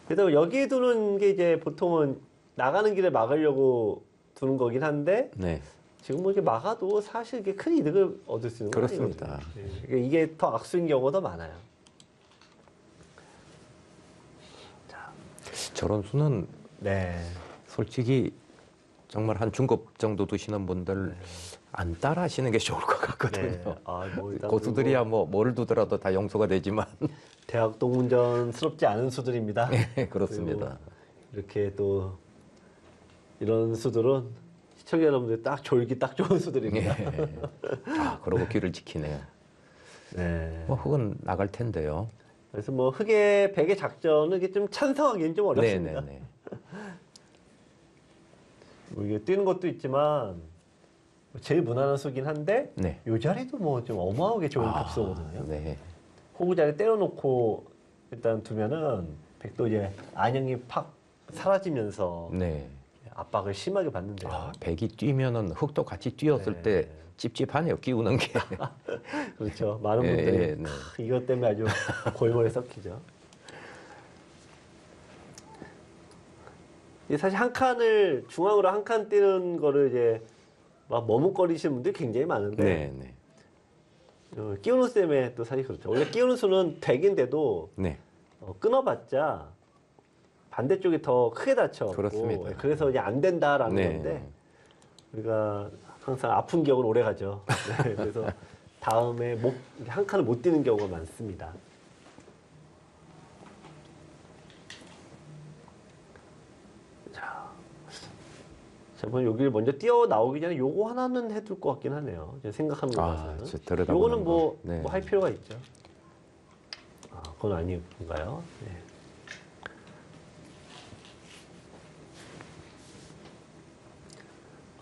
[SPEAKER 2] 그래서 여기에 두는 게 이제 보통은 나가는 길에 막으려고 두는 거긴 한데
[SPEAKER 1] 네.
[SPEAKER 2] 지금 뭐 이렇게 막아도 사실 이게 큰 이득을 얻을 수 있는 건
[SPEAKER 1] 그렇습니다.
[SPEAKER 2] 아니거든요. 네. 이게 더 악수인 경우가 더 많아요.
[SPEAKER 1] 저런 수는
[SPEAKER 2] 네.
[SPEAKER 1] 솔직히 정말 한 중급 정도 두시는 분들 안 따라 하시는 게 좋을 것 같거든요.
[SPEAKER 2] 네. 아, 뭐 일단
[SPEAKER 1] 고수들이야 뭐 뭐를 두더라도 다 용서가 되지만.
[SPEAKER 2] 대학 동문전스럽지 않은 수들입니다.
[SPEAKER 1] 네, 그렇습니다.
[SPEAKER 2] 이렇게 또 이런 수들은 시청자 여러분들 딱 졸기 딱 좋은 수들입니다.
[SPEAKER 1] 네. 아, 그러고 귀를 지키네요.
[SPEAKER 2] 네.
[SPEAKER 1] 뭐 흙은 나갈 텐데요.
[SPEAKER 2] 그래서 뭐 흑의 백의 작전은 이게 좀 찬성하기는 좀 어렵습니다.
[SPEAKER 1] 네네네.
[SPEAKER 2] 뭐 이게 뛰는 것도 있지만 제일 무난한 수긴 한데
[SPEAKER 1] 네.
[SPEAKER 2] 이 자리도 뭐 좀 어마어마하게 좋은 값수거든요.
[SPEAKER 1] 네.
[SPEAKER 2] 호구 자리 때려놓고 일단 두면은 백도 이제 안형이 팍 사라지면서
[SPEAKER 1] 네.
[SPEAKER 2] 압박을 심하게 받는데요.
[SPEAKER 1] 아, 백이 뛰면은 흙도 같이 뛰었을
[SPEAKER 2] 네.
[SPEAKER 1] 때 찝찝하네요. 끼우는 게.
[SPEAKER 2] 그렇죠. 많은
[SPEAKER 1] 예,
[SPEAKER 2] 분들이
[SPEAKER 1] 예, 네.
[SPEAKER 2] 이것 때문에 아주 골머리 썩히죠. 이게 사실 한 칸을 중앙으로 한 칸 뛰는 거를 이제 막 머뭇거리시는 분들이 굉장히 많은데
[SPEAKER 1] 네, 네.
[SPEAKER 2] 끼우는 셈에 또 사실 그렇죠. 원래 끼우는 수는 100인데도
[SPEAKER 1] 네.
[SPEAKER 2] 끊어봤자 반대쪽이 더 크게 다쳐.
[SPEAKER 1] 그렇습니다.
[SPEAKER 2] 그래서 이제 안 된다라는
[SPEAKER 1] 네.
[SPEAKER 2] 건데 우리가 항상 아픈 기억은 오래 가죠. 네, 그래서 다음에 한 칸을 못 뛰는 경우가 많습니다. 자, 저번 여기를 먼저 뛰어 나오기 전에 요거 하나는 해둘 것 같긴 하네요. 제가 생각하는 거 봐서는. 요거는 뭐 할 필요가 있죠. 아, 그건 아닌가요? 네.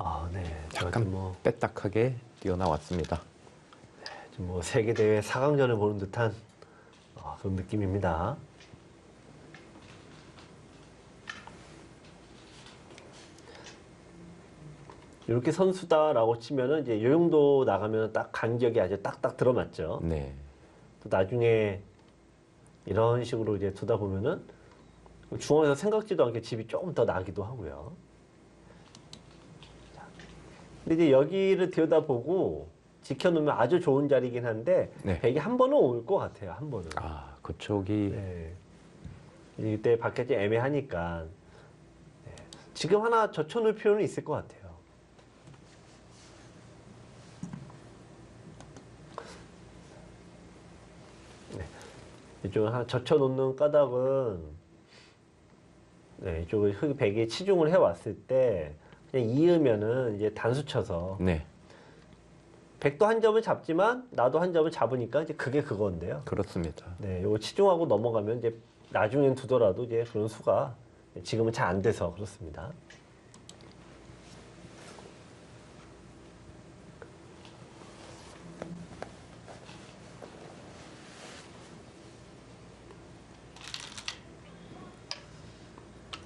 [SPEAKER 2] 아, 네.
[SPEAKER 1] 약간
[SPEAKER 2] 뭐
[SPEAKER 1] 빼딱하게 뛰어나왔습니다.
[SPEAKER 2] 뭐 세계 대회 4강전을 보는 듯한 그런 느낌입니다. 이렇게 선수다라고 치면은 이제 요 정도 나가면 딱 간격이 아주 딱딱 들어맞죠.
[SPEAKER 1] 네.
[SPEAKER 2] 또 나중에 이런 식으로 이제 두다 보면은 중앙에서 생각지도 않게 집이 조금 더 나기도 하고요. 근데 이제 여기를 들여다보고 지켜놓으면 아주 좋은 자리이긴 한데
[SPEAKER 1] 네.
[SPEAKER 2] 백이 한 번은 올 것 같아요. 한 번은.
[SPEAKER 1] 아, 그쪽이
[SPEAKER 2] 네. 이때 바뀌었지 애매하니까 네. 지금 하나 젖혀놓을 필요는 있을 것 같아요. 네. 이쪽을 하나 젖혀놓는 까닭은 네, 이쪽을 흙 백에 치중을 해왔을 때 그냥 이으면은 이제 단수 쳐서
[SPEAKER 1] 네.
[SPEAKER 2] 백도 한 점을 잡지만 나도 한 점을 잡으니까 이제 그게 그건데요.
[SPEAKER 1] 그렇습니다.
[SPEAKER 2] 네, 요거 치중하고 넘어가면 이제 나중엔 두더라도 이제 그런 수가 지금은 잘 안 돼서 그렇습니다.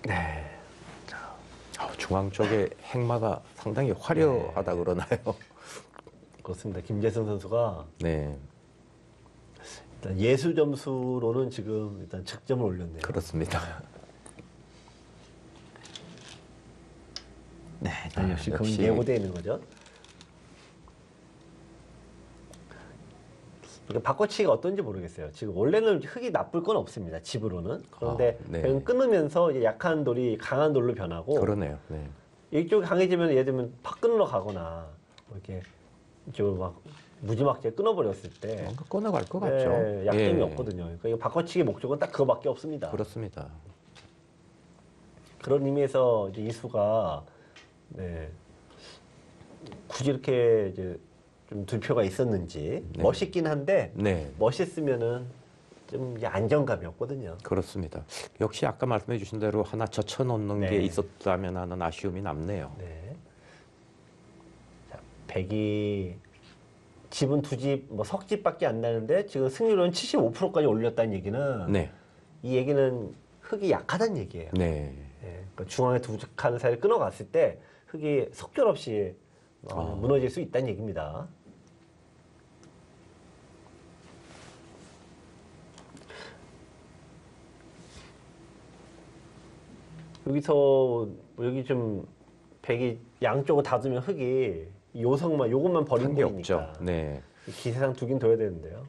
[SPEAKER 1] 네. 중앙 쪽에 행마가 상당히 화려하다 그러나요?
[SPEAKER 2] 그렇습니다. 김재승 선수가
[SPEAKER 1] 네.
[SPEAKER 2] 일단 예수 점수로는 지금 일단 득점을 올렸네요.
[SPEAKER 1] 그렇습니다.
[SPEAKER 2] 네, 역시 그건 예고되어 있는 거죠. 그러니까 바꿔치기가 어떤지 모르겠어요. 지금 원래는 흙이 나쁠 건 없습니다. 집으로는. 그런데
[SPEAKER 1] 네.
[SPEAKER 2] 끊으면서 이제 약한 돌이 강한 돌로 변하고
[SPEAKER 1] 그러네요. 네.
[SPEAKER 2] 이쪽이 강해지면 예를 들면 팍 끊으러 가거나 이렇게 좀 막 무지막지에 끊어버렸을 때
[SPEAKER 1] 뭔가 끊어갈 것 같죠.
[SPEAKER 2] 약점이 없거든요. 그러니까 이 바꿔치기 목적은 딱 그거밖에 없습니다.
[SPEAKER 1] 그렇습니다.
[SPEAKER 2] 그런 의미에서 이제 이수가 굳이 이렇게 이제 좀 두표가 있었는지 멋있긴 한데 멋있으면은 좀 이제 안정감이 없거든요.
[SPEAKER 1] 그렇습니다. 역시 아까 말씀해 주신 대로 하나 젖혀놓는 게 있었다면 하는 아쉬움이 남네요.
[SPEAKER 2] 자, 백이 집은 두 집, 뭐 석집밖에 안 나는데 지금 승률은 75%까지 올렸다는 얘기는 이 얘기는 흙이 약하다는 얘기예요. 그러니까 중앙에 두 칸 사이를 끊어갔을 때 흙이 속절없이 무너질 수 있다는 얘기입니다. 여기서 여기 좀 백이 양쪽을 다 두면 흙이 요성만 요것만 버린 게
[SPEAKER 1] 없죠.
[SPEAKER 2] 기세상 두긴 둬야 되는데요.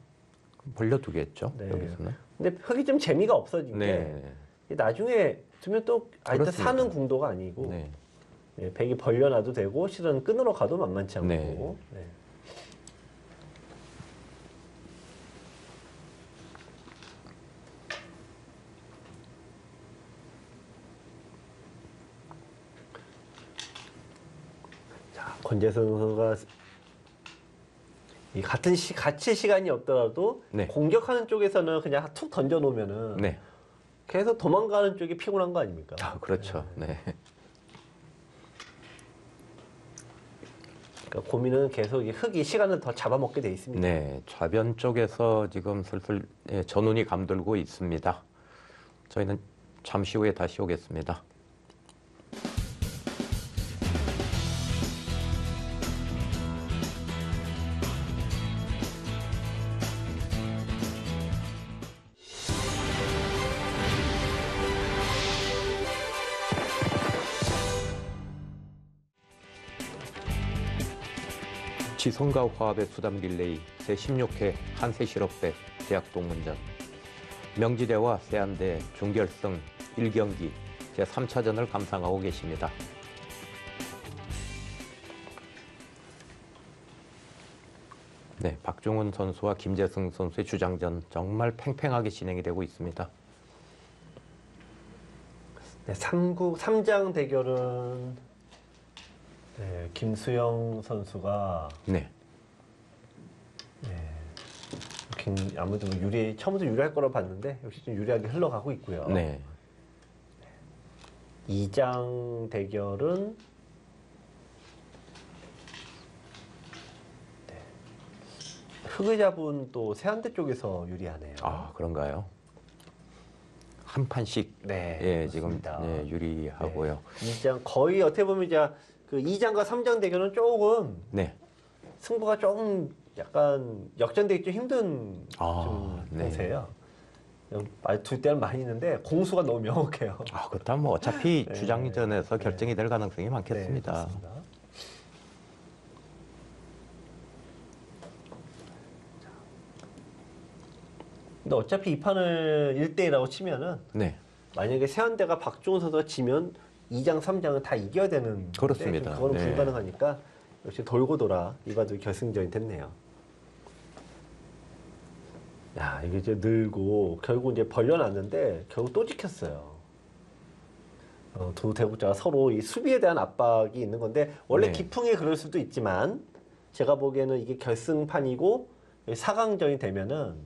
[SPEAKER 1] 벌려두겠죠. 여기서는.
[SPEAKER 2] 근데 흙이 좀 재미가 없어진 게 나중에 두면 또 일단 사는 궁도가 아니고 백이 벌려놔도 되고 실은 끈으로 가도 만만치 않고. 권재성 선수가 이 같이 시간이 없더라도 공격하는 쪽에서는 그냥 툭 던져 놓으면은 계속 도망가는 쪽이 피곤한 거 아닙니까?
[SPEAKER 1] 그렇죠.
[SPEAKER 2] 그러니까 고민은 계속 흙이 시간을 더 잡아먹게 돼 있습니다.
[SPEAKER 1] 좌변 쪽에서 지금 슬슬 전운이 감돌고 있습니다. 저희는 잠시 후에 다시 오겠습니다. 지성과 화합의 수담 릴레이 제16회 한세실업배 대학 동문전 명지대와 세안대 준결승 1경기 제3차전을 감상하고 계십니다. 박종훈 선수와 김재승 선수의 주장전 정말 팽팽하게 진행이 되고 있습니다.
[SPEAKER 2] 3장 대결은 김수영 선수가 아무래도 처음부터 유리할 거라고 봤는데 역시 좀 유리하게 흘러가고 있고요. 2장 대결은 흙을 잡은 또 세안대 쪽에서 유리하네요.
[SPEAKER 1] 그런가요? 한 판씩 지금 유리하고요.
[SPEAKER 2] 2장 거의 어떻게 보면 이제 그 2장과 3장 대결은 조금 승부가 조금 약간 역전되기 좀 힘든 공세예요. 둘 때는 많이 있는데 공수가 너무 명확해요.
[SPEAKER 1] 그렇다면 뭐 어차피 주장전에서 결정이 될 가능성이 많겠습니다.
[SPEAKER 2] 근데 어차피 이 판을 1대1라고 치면은 만약에 세안대가 박종훈 선수가 지면 2장, 3장은 다 이겨야 되는
[SPEAKER 1] 그렇습니다.
[SPEAKER 2] 그거는 불가능하니까 역시 돌고 돌아 이바도 결승전이 됐네요. 야, 이게 이제 늘고 결국 이제 벌려놨는데 결국 또 지켰어요. 두 대국자가 서로 이 수비에 대한 압박이 있는 건데 원래 기풍에 그럴 수도 있지만 제가 보기에는 이게 결승판이고 4강전이 되면은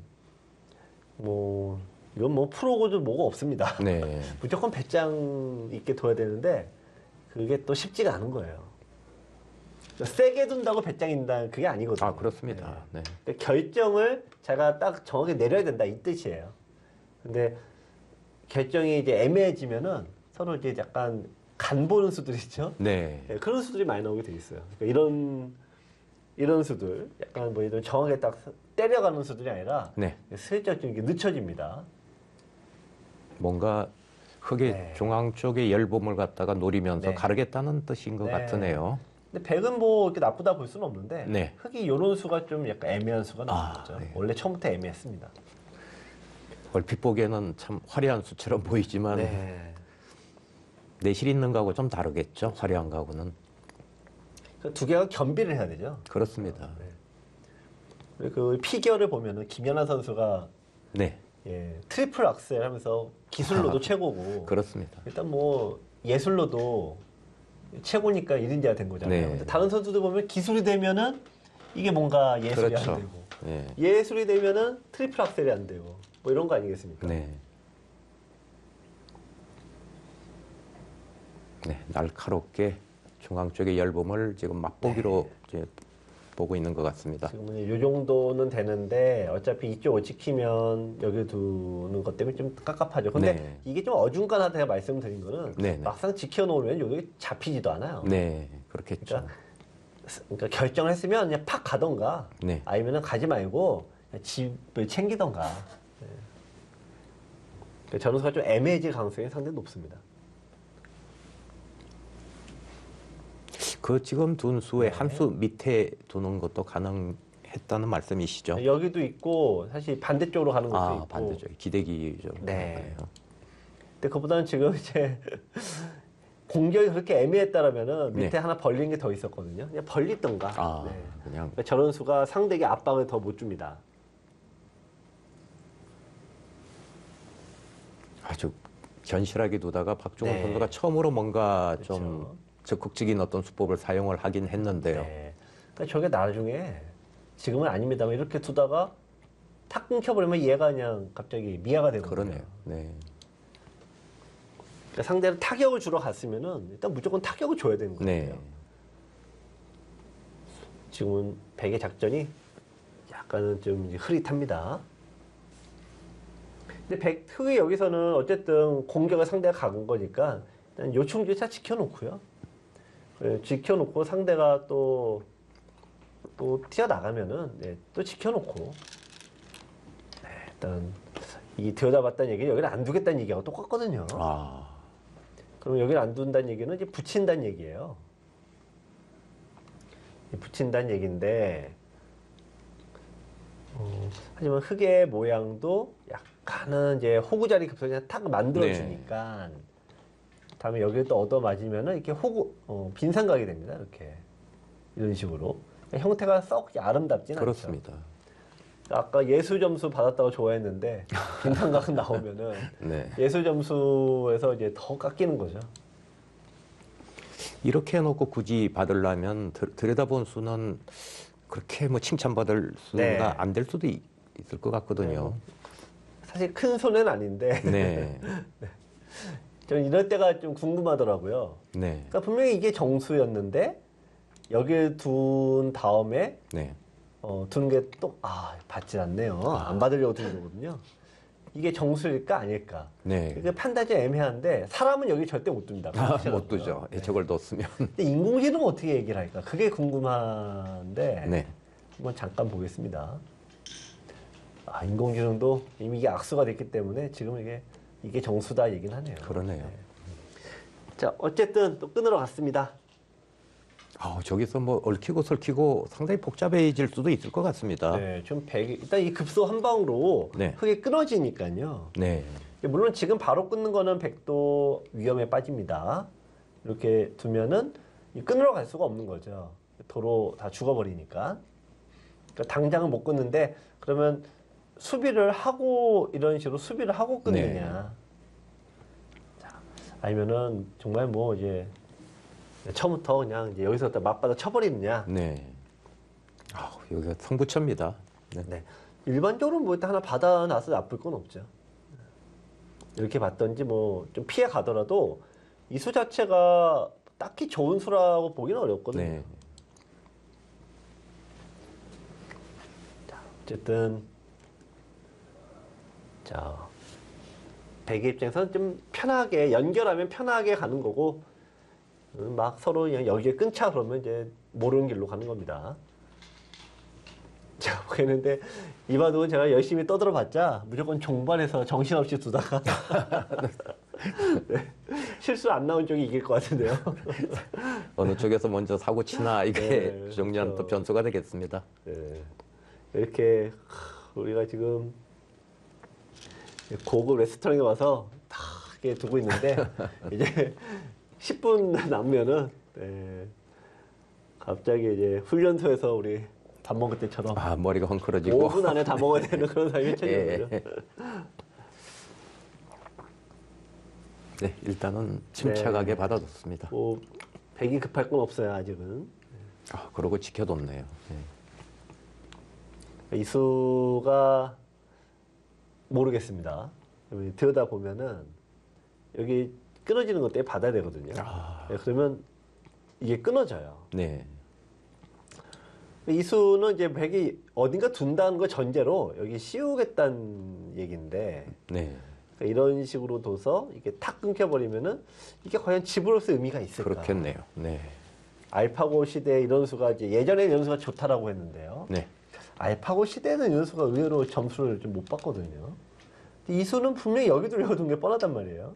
[SPEAKER 2] 뭐 이건 뭐 프로고도 뭐가 없습니다. 무조건 배짱 있게 둬야 되는데 그게 또 쉽지가 않은 거예요. 세게 둔다고 배짱이 있다 그게 아니거든요.
[SPEAKER 1] 그렇습니다.
[SPEAKER 2] 그러니까 결정을 제가 딱 정확히 내려야 된다 이 뜻이에요. 근데 결정이 이제 애매해지면은 서로 이제 약간 간 보는 수들 있죠. 그런 수들이 많이 나오게 돼 있어요. 그러니까 이런 수들 약간 뭐 이런 정확하게 딱 때려가는 수들이 아니라 슬쩍 좀 이렇게 늦춰집니다.
[SPEAKER 1] 뭔가 흙의 중앙 쪽에 열봄을 갖다가 노리면서 가르겠다는 뜻인 것 같으네요.
[SPEAKER 2] 근데 백은 뭐 이렇게 나쁘다 볼 수는 없는데 흙이 이런 수가 좀 약간 애매한 수가 나온 거죠. 원래 처음부터 애매했습니다.
[SPEAKER 1] 얼핏 보기에는 참 화려한 수처럼 보이지만 내실 있는 거하고 좀 다르겠죠. 화려한 거하고는.
[SPEAKER 2] 두 개가 겸비를 해야 되죠.
[SPEAKER 1] 그렇습니다.
[SPEAKER 2] 네. 그 피겨를 보면은 김연아 선수가
[SPEAKER 1] 네.
[SPEAKER 2] 예, 트리플 악셀 하면서 기술로도 최고고.
[SPEAKER 1] 그렇습니다.
[SPEAKER 2] 일단 뭐 예술로도 최고니까 1인자가 된 거잖아요.
[SPEAKER 1] 네.
[SPEAKER 2] 근데 다른 선수들 보면 기술이 되면은 이게 뭔가 예술이
[SPEAKER 1] 그렇죠.
[SPEAKER 2] 안 되고,
[SPEAKER 1] 네.
[SPEAKER 2] 예술이 되면은 트리플 악셀이 안 되고, 뭐 이런 거 아니겠습니까?
[SPEAKER 1] 네. 네, 날카롭게 중앙 쪽의 열범을 지금 맛보기로 이제 보고 있는 것 같습니다.
[SPEAKER 2] 지금은 이 정도는 되는데 어차피 이쪽을 지키면 여기 두는 것 때문에 좀 깝깝하죠. 근데
[SPEAKER 1] 네.
[SPEAKER 2] 이게 좀 어중간하다 제가 말씀드린 거는
[SPEAKER 1] 네, 네.
[SPEAKER 2] 막상 지켜놓으면 여기 잡히지도 않아요.
[SPEAKER 1] 네, 그렇겠죠.
[SPEAKER 2] 그러니까 결정을 했으면 그냥 팍 가던가
[SPEAKER 1] 네.
[SPEAKER 2] 아니면 가지 말고 그냥 집을 챙기던가. 네. 그러니까 저는 좀 애매해질 가능성이 상당히 높습니다.
[SPEAKER 1] 그 지금 둔 수의
[SPEAKER 2] 네.
[SPEAKER 1] 한 수 밑에 두는 것도 가능했다는 말씀이시죠?
[SPEAKER 2] 여기도 있고 사실 반대쪽으로 가는 것도 있고.
[SPEAKER 1] 반대쪽 기대기죠.
[SPEAKER 2] 네. 근데 그보다는 지금 이제 공격이 그렇게 애매했다라면은 밑에
[SPEAKER 1] 네.
[SPEAKER 2] 하나 벌린 게 더 있었거든요. 그냥 벌리던가. 네.
[SPEAKER 1] 그냥
[SPEAKER 2] 그러니까 저런 수가 상대에게 압박을 더 못 줍니다.
[SPEAKER 1] 아주 견실하게 두다가 박종훈
[SPEAKER 2] 네.
[SPEAKER 1] 선수가 처음으로 뭔가
[SPEAKER 2] 그렇죠.
[SPEAKER 1] 좀 적극적인 어떤 수법을 사용을 하긴 했는데요.
[SPEAKER 2] 네. 그러니까 저게 나중에 지금은 아닙니다만 이렇게 두다가 탁 끊겨버리면 얘가 그냥 갑자기 미아가 되거든요.
[SPEAKER 1] 그러네요. 네.
[SPEAKER 2] 그러니까 상대는 타격을 주러 갔으면은 일단 무조건 타격을 줘야 되는 거예요.
[SPEAKER 1] 네.
[SPEAKER 2] 지금은 백의 작전이 약간은 좀 흐릿합니다. 근데 백흑이 여기서는 어쨌든 공격을 상대가 가은 거니까 일단 요충지차 지켜놓고요. 네, 지켜놓고 상대가 또 튀어나가면은 네, 또 지켜놓고 네, 일단 이 들여다봤다는 얘기는 여기를 안 두겠다는 얘기하고 똑같거든요. 그럼 여기를 안 둔다는 얘기는 이제 붙인다는 얘기예요. 붙인다는 얘기인데 하지만 흙의 모양도 약간은 이제 호구 자리 급선이 탁 만들어주니까 다음에 여기를 또 얻어맞으면은 이렇게 호구 빈상각이 됩니다. 이렇게 이런 식으로 형태가 썩 아름답진
[SPEAKER 1] 그렇습니다.
[SPEAKER 2] 않죠. 아까 예술 점수 받았다고 좋아했는데 빈상각 나오면은
[SPEAKER 1] 네.
[SPEAKER 2] 예술 점수에서 이제 더 깎이는 거죠.
[SPEAKER 1] 이렇게 해놓고 굳이 받으려면 들여다본 수는 그렇게 뭐 칭찬받을 수가
[SPEAKER 2] 네.
[SPEAKER 1] 안 될 수도 있을 것 같거든요.
[SPEAKER 2] 사실 큰 손해는 아닌데
[SPEAKER 1] 네.
[SPEAKER 2] 저는 이럴 때가 좀 궁금하더라고요.
[SPEAKER 1] 네.
[SPEAKER 2] 그러니까 분명히 이게 정수였는데 여기를 둔 다음에
[SPEAKER 1] 네.
[SPEAKER 2] 두는 게 또 받지 않네요. 안 받으려고 두는 거거든요. 이게 정수일까 아닐까?
[SPEAKER 1] 네.
[SPEAKER 2] 그 판단이 애매한데 사람은 여기 절대 못 둔다.
[SPEAKER 1] 못 두죠.
[SPEAKER 2] 네.
[SPEAKER 1] 저걸 넣었으면.
[SPEAKER 2] 근데 인공지능은 어떻게 얘기를 할까? 그게 궁금한데
[SPEAKER 1] 네.
[SPEAKER 2] 한번 잠깐 보겠습니다. 인공지능도 이미 이게 악수가 됐기 때문에 지금 이게 정수다 얘기는 하네요.
[SPEAKER 1] 그러네요.
[SPEAKER 2] 네. 자, 어쨌든 또 끊으러 갔습니다.
[SPEAKER 1] 저기서 뭐 얽히고 설키고 상당히 복잡해질 수도 있을 것 같습니다.
[SPEAKER 2] 네, 좀 일단 이 급소 한 방으로
[SPEAKER 1] 네.
[SPEAKER 2] 흙이 끊어지니까요.
[SPEAKER 1] 네.
[SPEAKER 2] 물론 지금 바로 끊는 거는 백도 위험에 빠집니다. 이렇게 두면은 끊으러 갈 수가 없는 거죠. 도로 다 죽어버리니까. 그러니까 당장은 못 끊는데 그러면 수비를 하고 이런 식으로 수비를 하고 끊느냐. 자, 아니면은 정말 뭐 이제 처음부터 그냥 이제 여기서부터 맞받아 쳐버리느냐.
[SPEAKER 1] 네. 여기가 성부처입니다. 네.
[SPEAKER 2] 네. 일반적으로 뭐 일단 하나 받아놔서 나쁠 건 없죠. 이렇게 봤던지 뭐 좀 피해 가더라도 이 수 자체가 딱히 좋은 수라고 보기는 어렵거든요.
[SPEAKER 1] 네.
[SPEAKER 2] 자, 어쨌든 백의 입장에서는 좀 편하게 연결하면 편하게 가는 거고 막 서로 그냥 여기에 끊자 그러면 이제 모르는 길로 가는 겁니다. 자, 보겠는데 이 바둑은 제가 열심히 떠들어 봤자 무조건 종반에서 정신없이 두다가 네, 실수 안 나온 쪽이 이길 것 같은데요.
[SPEAKER 1] 어느 쪽에서 먼저 사고 치나 이게
[SPEAKER 2] 네,
[SPEAKER 1] 중요한
[SPEAKER 2] 그렇죠.
[SPEAKER 1] 또 변수가 되겠습니다.
[SPEAKER 2] 네. 이렇게 우리가 지금 고급 레스토랑에 와서 다 이렇게 두고 있는데 이제 10분 남으면은 갑자기 이제 훈련소에서 우리 밥 먹을 때처럼
[SPEAKER 1] 아, 머리가 헝클어지고
[SPEAKER 2] 5분 안에 다 먹어야 되는 그런 상황이 펼쳐지는 거죠.
[SPEAKER 1] 네, 일단은 침착하게
[SPEAKER 2] 네.
[SPEAKER 1] 받아줬습니다.
[SPEAKER 2] 뭐 백이 급할 건 없어요 아직은.
[SPEAKER 1] 아, 그러고 지켜뒀네요. 네.
[SPEAKER 2] 이수가 모르겠습니다. 들여다 보면은 여기 끊어지는 것 때문에 받아야 되거든요.
[SPEAKER 1] 아.
[SPEAKER 2] 네, 그러면 이게 끊어져요.
[SPEAKER 1] 네.
[SPEAKER 2] 이수는 이제 백이 어딘가 둔다는 거 전제로 여기 씌우겠다는 얘기인데
[SPEAKER 1] 네.
[SPEAKER 2] 그러니까 이런 식으로 둬서 이게 탁 끊겨버리면은 이게 과연 집으로서 의미가 있을까?
[SPEAKER 1] 그렇겠네요. 네.
[SPEAKER 2] 알파고 시대에 이런 수가 이제 예전에 이런 수가 좋다라고 했는데요.
[SPEAKER 1] 네.
[SPEAKER 2] 알파고 시대에는 이런 수가 의외로 점수를 좀 못 받거든요. 이 수는 분명히 여기 돌려둔 게 뻔하단 말이에요.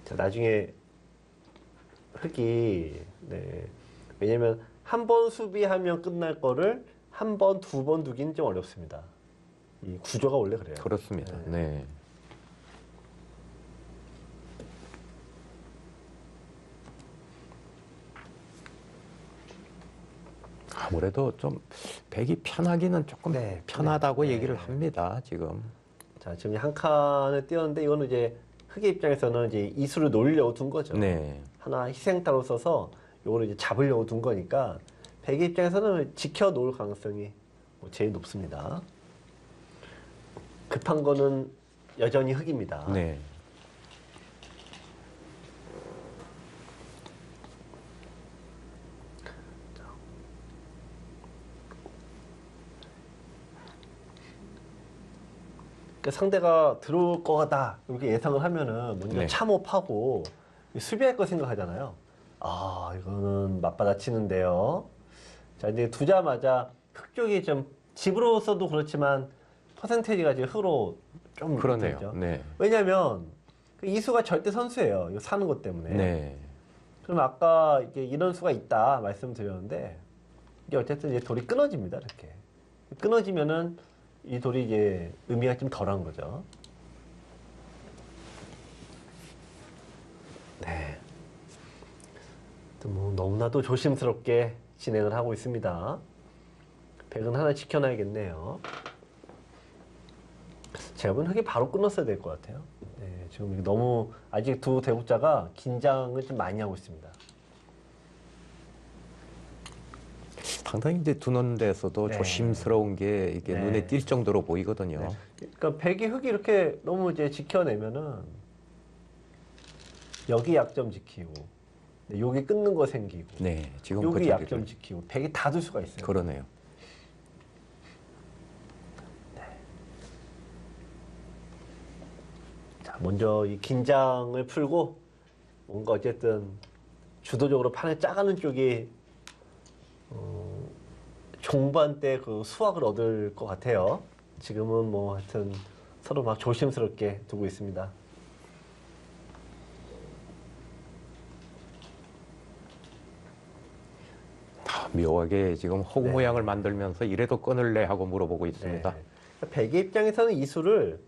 [SPEAKER 2] 자, 나중에 흑이 네. 왜냐면 한 번 수비하면 끝날 거를 한 번, 두 번 두기는 좀 어렵습니다. 이 구조가 원래 그래요.
[SPEAKER 1] 그렇습니다. 네. 아무래도 좀 백이 편하기는 조금
[SPEAKER 2] 네,
[SPEAKER 1] 편하다고
[SPEAKER 2] 네.
[SPEAKER 1] 얘기를 합니다. 지금.
[SPEAKER 2] 자, 지금 한 칸을 띄웠는데 이거는 이제 흑의 입장에서는 이제 이수를 노리려고 둔 거죠.
[SPEAKER 1] 네.
[SPEAKER 2] 하나 희생타로 써서 요거를 이제 잡으려고 둔 거니까 백의 입장에서는 지켜 놓을 가능성이 뭐 제일 높습니다. 급한 거는 여전히 흑입니다.
[SPEAKER 1] 네.
[SPEAKER 2] 그러니까 상대가 들어올 거다 이렇게 예상을 하면은 먼저
[SPEAKER 1] 네.
[SPEAKER 2] 참호하고 수비할 거 생각하잖아요. 아 이거는 맞받아치는데요. 자 이제 두자마자 흑 쪽이 좀 집으로서도 그렇지만 퍼센테이지가 이제 흑으로 좀
[SPEAKER 1] 그러네요.
[SPEAKER 2] 되죠.
[SPEAKER 1] 네.
[SPEAKER 2] 왜냐하면 그 이수가 절대 선수예요. 이거 사는 것 때문에.
[SPEAKER 1] 네.
[SPEAKER 2] 그럼 아까 이게 이런 수가 있다 말씀드렸는데 이게 어쨌든 이제 돌이 끊어집니다. 이렇게 끊어지면은 이 돌이 이제 의미가 좀 덜한 거죠. 네. 또 뭐 너무나도 조심스럽게 진행을 하고 있습니다. 백은 하나 지켜놔야겠네요. 제가 보기엔 흑이 바로 끊었어야 될 것 같아요. 네, 지금 이게 너무 아직 두 대국자가 긴장을 좀 많이 하고 있습니다.
[SPEAKER 1] 상당히 이제 두는 데서도
[SPEAKER 2] 네.
[SPEAKER 1] 조심스러운 게 이게
[SPEAKER 2] 네.
[SPEAKER 1] 눈에 띌 정도로 보이거든요.
[SPEAKER 2] 네. 그러니까 백이 흑이 이렇게 너무 이제 지켜내면은 여기 약점 지키고 네, 여기 끊는 거 생기고
[SPEAKER 1] 네. 지금 그
[SPEAKER 2] 여기
[SPEAKER 1] 자리를-
[SPEAKER 2] 약점 지키고 백이 다 둘 수가 있어요.
[SPEAKER 1] 그러네요.
[SPEAKER 2] 자, 먼저 이 긴장을 풀고 뭔가 어쨌든 주도적으로 판을 짜가는 쪽이 종반 때 그 수확을 얻을 것 같아요. 지금은 뭐 하여튼 서로 막 조심스럽게 두고 있습니다.
[SPEAKER 1] 묘하게 지금 혹
[SPEAKER 2] 네.
[SPEAKER 1] 모양을 만들면서 이래도 끊을래 하고 물어보고 있습니다.
[SPEAKER 2] 네. 백의 입장에서는 이 수를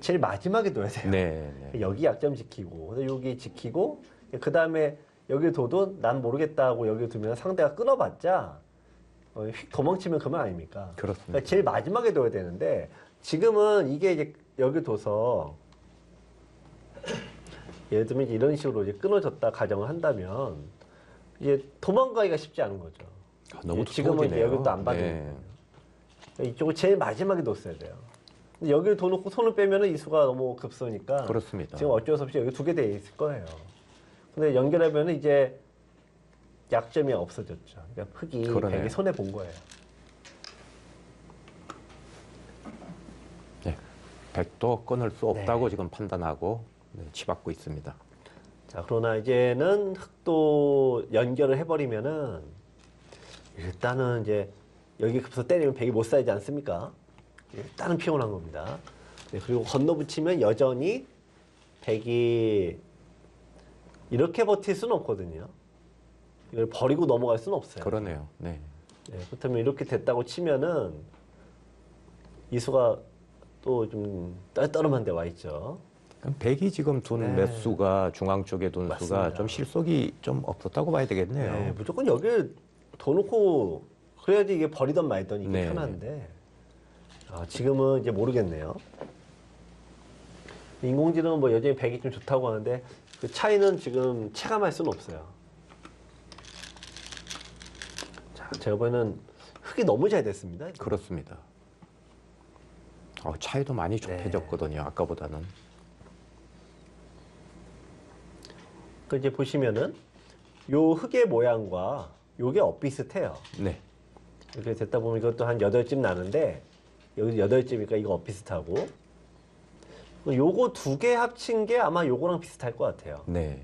[SPEAKER 2] 제일 마지막에 둬야 돼요.
[SPEAKER 1] 네. 네.
[SPEAKER 2] 여기 약점 지키고 여기 지키고 그 다음에 여기 둬도 난 모르겠다고 여기 두면 상대가 끊어봤자 휙 도망치면 그만 아닙니까?
[SPEAKER 1] 그렇습니다.
[SPEAKER 2] 그러니까 제일 마지막에 둬야 되는데 지금은 이게 이제 여기 둬서 예를 들면 이제 이런 식으로 이제 끊어졌다 가정을 한다면 이제 도망가기가 쉽지 않은 거죠.
[SPEAKER 1] 너무
[SPEAKER 2] 지금은 이제
[SPEAKER 1] 투석이네요.
[SPEAKER 2] 여기도 안 받는
[SPEAKER 1] 네.
[SPEAKER 2] 거예요. 그러니까 이쪽을 제일 마지막에 뒀어야 돼요. 근데 여기를 둬 놓고 손을 빼면은 이 수가 너무 급소니까
[SPEAKER 1] 그렇습니다.
[SPEAKER 2] 지금 어쩔 수 없이 여기 두 개 돼 있을 거예요. 근데 연결하면은 이제 약점이 없어졌죠. 그러니까 흑이
[SPEAKER 1] 그러네요.
[SPEAKER 2] 백이 손해 본 거예요.
[SPEAKER 1] 네. 백도 끊을 수 없다고
[SPEAKER 2] 네.
[SPEAKER 1] 지금 판단하고 치받고 있습니다.
[SPEAKER 2] 자, 그러나 이제는 흑도 연결을 해버리면은 일단은 이제 여기 급소 때리면 백이 못 살지 않습니까? 일단은 피곤한 겁니다. 네, 그리고 건너붙이면 여전히 백이 이렇게 버틸 수는 없거든요. 이걸 버리고 넘어갈 수는 없어요.
[SPEAKER 1] 그러네요. 네.
[SPEAKER 2] 네, 그렇다면 이렇게 됐다고 치면은 이수가 또 좀 떨떠름한 데 와 있죠.
[SPEAKER 1] 그럼 백이 지금 둔
[SPEAKER 2] 네.
[SPEAKER 1] 매수가 중앙 쪽에 둔
[SPEAKER 2] 맞습니다.
[SPEAKER 1] 수가 좀 실속이 좀 없었다고 봐야 되겠네요.
[SPEAKER 2] 네, 무조건 여기를 더 놓고 그래야지 이게 버리던 말던 이게
[SPEAKER 1] 네.
[SPEAKER 2] 편한데 지금은 이제 모르겠네요. 인공지능은 뭐 여전히 백이 좀 좋다고 하는데 그 차이는 지금 체감할 수는 없어요. 자, 제가 보기에는 흙이 너무 잘 됐습니다.
[SPEAKER 1] 그렇습니다. 차이도 많이 좁혀졌거든요. 아까보다는.
[SPEAKER 2] 그 이제 보시면은 요 흙의 모양과 요게 엇비슷해요.
[SPEAKER 1] 네.
[SPEAKER 2] 이렇게 됐다 보면 이것도 한 8집 나는데 여기 8집이니까 이거 엇비슷하고 요거 두 개 합친 게 아마 요거랑 비슷할 것 같아요.
[SPEAKER 1] 네.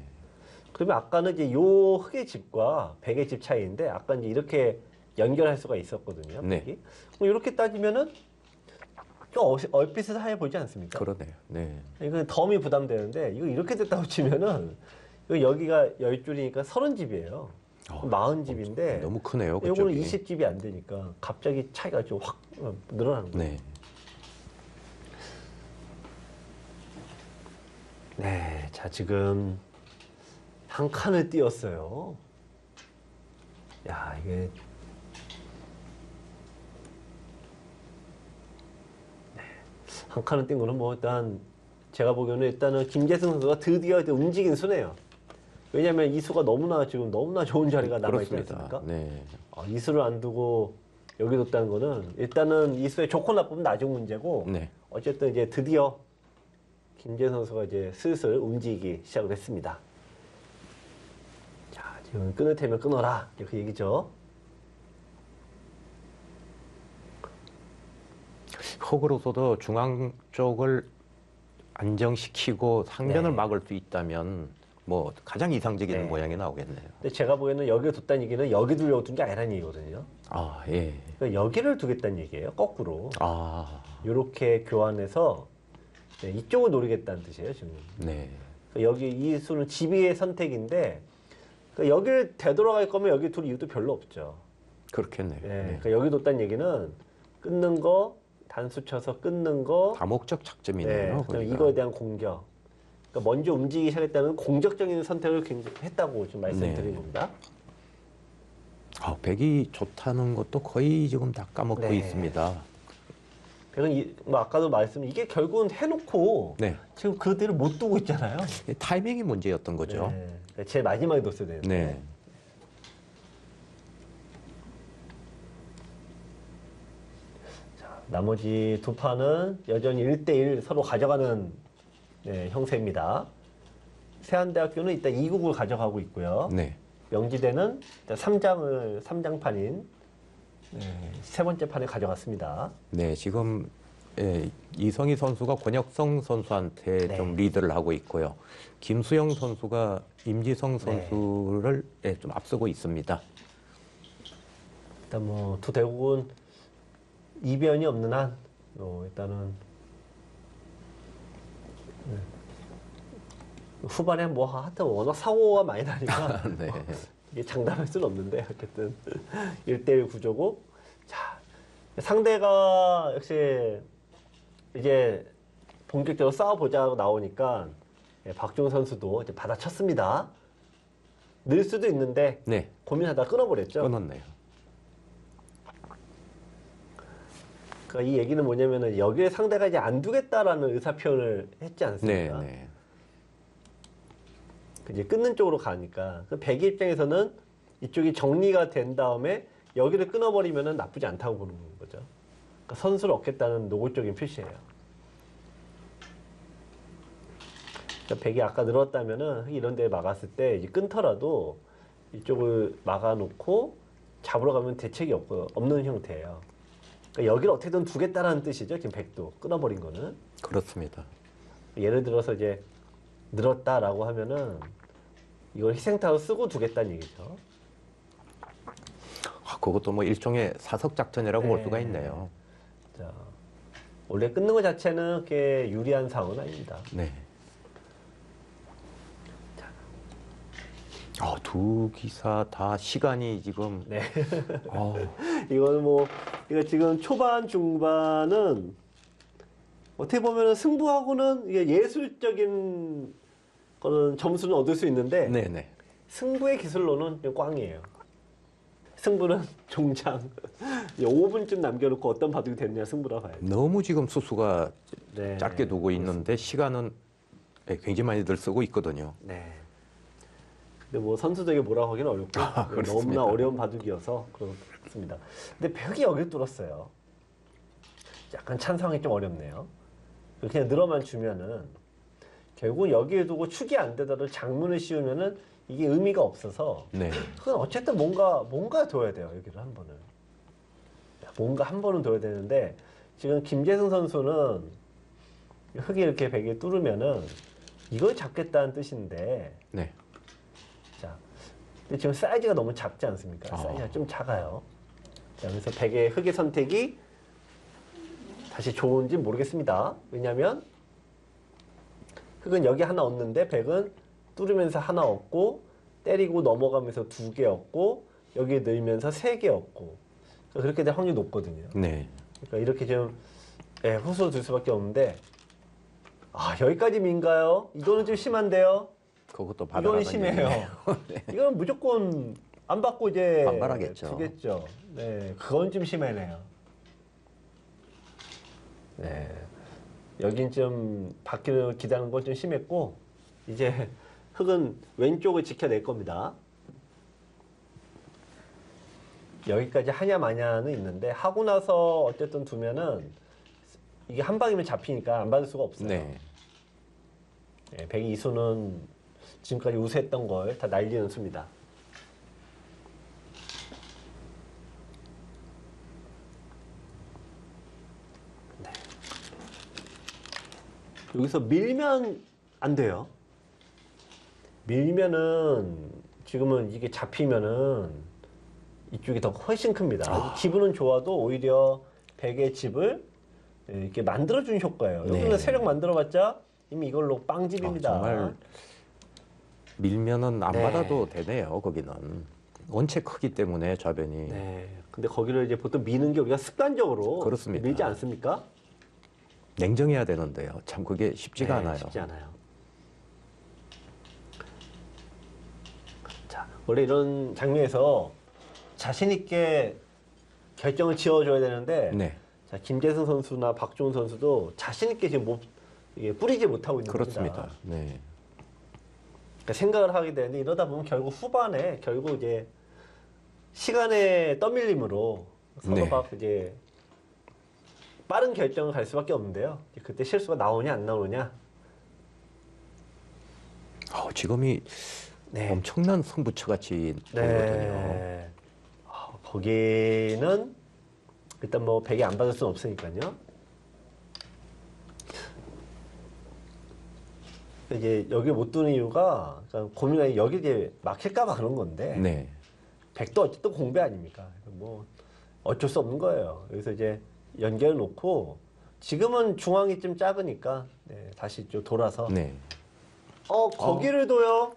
[SPEAKER 2] 그러면 아까는 이제 요 흙의 집과 백의 집 차이인데 아까 이제 이렇게 연결할 수가 있었거든요.
[SPEAKER 1] 네.
[SPEAKER 2] 백이. 그럼 이렇게 따지면은 좀 얼핏해 보이지 않습니까?
[SPEAKER 1] 그러네요. 네.
[SPEAKER 2] 이건 덤이 부담되는데 이거 이렇게 됐다고 치면은 이거 여기가 10줄이니까 30집이에요. 40집인데
[SPEAKER 1] 너무 크네요.
[SPEAKER 2] 요거는
[SPEAKER 1] 그쪽이.
[SPEAKER 2] 20집이 안 되니까 갑자기 차이가 좀 확 늘어나는 거예요.
[SPEAKER 1] 네.
[SPEAKER 2] 네, 자 지금 한 칸을 띄었어요. 야 이게 한 칸을 띈 거는 뭐 일단 제가 보기에는 일단은 김재승 선수가 드디어 이제 움직인 수네요. 왜냐하면 이 수가 너무나 지금 너무나 좋은 자리가 남아 있지 않습니까?
[SPEAKER 1] 네.
[SPEAKER 2] 이 수를 안 두고 여기 뒀다는 거는 일단은 이 수의 좋고 나쁨은 나중 문제고
[SPEAKER 1] 네.
[SPEAKER 2] 어쨌든 이제 드디어 김재승 선수가 이제 슬슬 움직이기 시작을 했습니다. 자 지금 끊을 테면 끊어라 그 얘기죠.
[SPEAKER 1] 흙으로서도 중앙 쪽을 안정시키고 상변을
[SPEAKER 2] 네.
[SPEAKER 1] 막을 수 있다면 뭐 가장 이상적인
[SPEAKER 2] 네.
[SPEAKER 1] 모양이 나오겠네요.
[SPEAKER 2] 근데 제가 보기에는 여기를 뒀다는 얘기는 여기 두려고 둔 게 아니라는 얘기거든요.
[SPEAKER 1] 아, 예.
[SPEAKER 2] 그러니까 여기를 두겠다는 얘기예요. 거꾸로.
[SPEAKER 1] 아,
[SPEAKER 2] 이렇게 교환해서 이쪽을 노리겠다는 뜻이에요. 지금.
[SPEAKER 1] 네.
[SPEAKER 2] 그러니까 여기 이 수는 지비의 선택인데 그러니까 여기를 되돌아갈 거면 여기 둘 이유도 별로 없죠.
[SPEAKER 1] 그렇겠네요.
[SPEAKER 2] 예,
[SPEAKER 1] 네.
[SPEAKER 2] 그러니까 여기 뒀다는 얘기는 끊는 거, 단수 쳐서 끊는 거,
[SPEAKER 1] 다목적 작점이네요.
[SPEAKER 2] 네, 그럼
[SPEAKER 1] 그러니까.
[SPEAKER 2] 이거에 대한 공격. 그러니까 먼저 움직이기 시작했다는 공격적인 선택을 굉장히 했다고 지금 말씀드린 겁니다.
[SPEAKER 1] 백이 좋다는 것도 거의 지금 다 까먹고
[SPEAKER 2] 네.
[SPEAKER 1] 있습니다.
[SPEAKER 2] 백은 뭐 아까도 이게 결국은 해놓고
[SPEAKER 1] 네.
[SPEAKER 2] 지금 그대로 못 두고 있잖아요.
[SPEAKER 1] 타이밍이 문제였던 거죠.
[SPEAKER 2] 네. 제일 마지막에 뒀어야 되는데.
[SPEAKER 1] 네.
[SPEAKER 2] 자, 나머지 두 판은 여전히 1대1 서로 가져가는 형세입니다. 세안대학교는 일단 2국을 가져가고 있고요.
[SPEAKER 1] 네.
[SPEAKER 2] 명지대는 3장판인 세 번째 판에 가져갔습니다.
[SPEAKER 1] 네, 지금 이성희 선수가 권혁성 선수한테
[SPEAKER 2] 네.
[SPEAKER 1] 좀 리드를 하고 있고요. 김수영 선수가 임지성 선수를 좀 앞서고 있습니다.
[SPEAKER 2] 일단 뭐 두 대국은 이변이 없는 한 일단은 후반에 뭐 하여튼 워낙 사고가 많이 나니까
[SPEAKER 1] 네.
[SPEAKER 2] 이게 장담할 수는 없는데 어쨌든 1대1 구조고 자 상대가 역시 이제 본격적으로 싸워보자고 나오니까 박종 선수도 이제 받아쳤습니다. 늘 수도 있는데
[SPEAKER 1] 네.
[SPEAKER 2] 고민하다 끊어버렸죠.
[SPEAKER 1] 끊었네요.
[SPEAKER 2] 그러니까 이 얘기는 뭐냐면은 여기에 상대가 이제 안 두겠다라는 의사 표현을 했지
[SPEAKER 1] 네,
[SPEAKER 2] 않습니까?
[SPEAKER 1] 네.
[SPEAKER 2] 이제 끊는 쪽으로 가니까 그 백의 입장에서는 이쪽이 정리가 된 다음에 여기를 끊어버리면은 나쁘지 않다고 보는 거죠. 그러니까 선수를 얻겠다는 노골적인 표시예요. 그러니까 백이 아까 늘었다면은 이런 데 막았을 때 이제 끊더라도 이쪽을 막아놓고 잡으러 가면 대책이 없는 형태예요. 그러니까 여기를 어떻게든 두겠다라는 뜻이죠. 지금 백도 끊어버린 거는.
[SPEAKER 1] 그렇습니다.
[SPEAKER 2] 예를 들어서 이제 늘었다라고 하면은 이걸 희생타로 쓰고 두겠다는 얘기죠.
[SPEAKER 1] 그것도 뭐 일종의 사석 작전이라고 볼 수가
[SPEAKER 2] 네.
[SPEAKER 1] 있네요.
[SPEAKER 2] 자, 원래 끊는 것 자체는 그렇게 유리한 상황은 아닙니다.
[SPEAKER 1] 네. 두 기사 다 시간이 지금
[SPEAKER 2] 네.
[SPEAKER 1] 어,
[SPEAKER 2] 이거 지금 초반 중반은 어떻게 보면 승부하고는 이게 예술적인 거는 점수는 얻을 수 있는데
[SPEAKER 1] 네네.
[SPEAKER 2] 승부의 기술로는 좀 꽝이에요. 승부는 종장 5분쯤 남겨놓고 어떤 바둑이 됐냐 승부라 봐야죠.
[SPEAKER 1] 너무 지금 수수가
[SPEAKER 2] 네,
[SPEAKER 1] 짧게 두고 있는데 시간은 굉장히 많이들 쓰고 있거든요.
[SPEAKER 2] 네. 근데 뭐 선수들에게 뭐라고 하기는 어렵고 너무나 어려운 바둑이어서 그렇습니다. 근데 벽이 여기 뚫었어요. 약간 찬성이 좀 어렵네요. 그냥 늘어만 주면은 결국 여기에 두고 축이 안 되더라도 장문을 씌우면은 이게 의미가 없어서
[SPEAKER 1] 네.
[SPEAKER 2] 그건 어쨌든 뭔가 둬야 돼요. 여기를 한 번은 뭔가 한 번은 둬야 되는데 지금 김재승 선수는 흙이 이렇게 벽에 뚫으면은 이걸 잡겠다는 뜻인데
[SPEAKER 1] 네.
[SPEAKER 2] 자, 근데 지금 사이즈가 너무 작지 않습니까? 사이즈가 좀 작아요. 자, 그래서 벽의 흙의 선택이 다시 좋은지 모르겠습니다. 왜냐하면 흙은 여기 하나 얻는데 벽은 뚫으면서 하나 얻고 때리고 넘어가면서 2개 얻고 여기에 넣으면서 3개 얻고 그렇게 될 확률이 높거든요.
[SPEAKER 1] 네.
[SPEAKER 2] 그러니까 이렇게 좀 후수를 둘 수밖에 없는데 여기까지 민가요? 이거는 좀 심한데요.
[SPEAKER 1] 그것도
[SPEAKER 2] 이거는 심해요.
[SPEAKER 1] 네.
[SPEAKER 2] 이건 무조건 안 받고 이제
[SPEAKER 1] 반발하겠죠.
[SPEAKER 2] 주겠죠. 네, 그건 좀 심하네요. 네, 여긴 좀 받기를 기다리는 건 좀 심했고 이제 흙은 왼쪽을 지켜낼 겁니다. 여기까지 하냐 마냐는 있는데 하고 나서 어쨌든 두면은 이게 한 방이면 잡히니까 안 받을 수가 없어요.
[SPEAKER 1] 네.
[SPEAKER 2] 네, 백이 이수는 지금까지 우세했던 걸 다 날리는 수입니다. 네. 여기서 밀면 안 돼요. 밀면은 지금은 이게 잡히면은 이쪽이 더 훨씬 큽니다. 기분은 좋아도 오히려 백의 집을 이렇게 만들어준 효과예요. 여기는
[SPEAKER 1] 네.
[SPEAKER 2] 세력 만들어봤자 이미 이걸로 빵집입니다.
[SPEAKER 1] 정말 밀면은 안
[SPEAKER 2] 네.
[SPEAKER 1] 받아도 되네요. 거기는 원체 크기 때문에 좌변이.
[SPEAKER 2] 네. 근데 거기를 이제 보통 미는 게 우리가 습관적으로
[SPEAKER 1] 그렇습니다.
[SPEAKER 2] 밀지 않습니까?
[SPEAKER 1] 냉정해야 되는데요. 참 그게 쉽지가
[SPEAKER 2] 네,
[SPEAKER 1] 않아요.
[SPEAKER 2] 쉽지 않아요. 자, 원래 이런 장면에서 자신 있게 결정을 지어줘야 되는데,
[SPEAKER 1] 네.
[SPEAKER 2] 자, 김재승 선수나 박종훈 선수도 자신 있게 지금 이게 뿌리지 못하고 있는
[SPEAKER 1] 그렇습니다.
[SPEAKER 2] 겁니다.
[SPEAKER 1] 네.
[SPEAKER 2] 그러니까 생각을 하게 되는데 이러다 보면 결국 후반에 결국 이제 시간의 떠밀림으로 서로
[SPEAKER 1] 네.
[SPEAKER 2] 막 이제 빠른 결정을 갈 수밖에 없는데요. 그때 실수가 나오냐 안 나오냐.
[SPEAKER 1] 지금이
[SPEAKER 2] 네.
[SPEAKER 1] 엄청난 승부처 같이 보이거든요.
[SPEAKER 2] 거기는 일단 뭐 100이 안 받을 수는 없으니까요. 이제 여기 못 두는 이유가 고민이 여기 이제 막힐까봐 그런 건데.
[SPEAKER 1] 네.
[SPEAKER 2] 100도 어쨌든 공배 아닙니까? 뭐 어쩔 수 없는 거예요. 여기서 이제 연결 놓고 지금은 중앙이 좀 작으니까 네, 다시 좀 돌아서.
[SPEAKER 1] 네.
[SPEAKER 2] 거기를 둬요.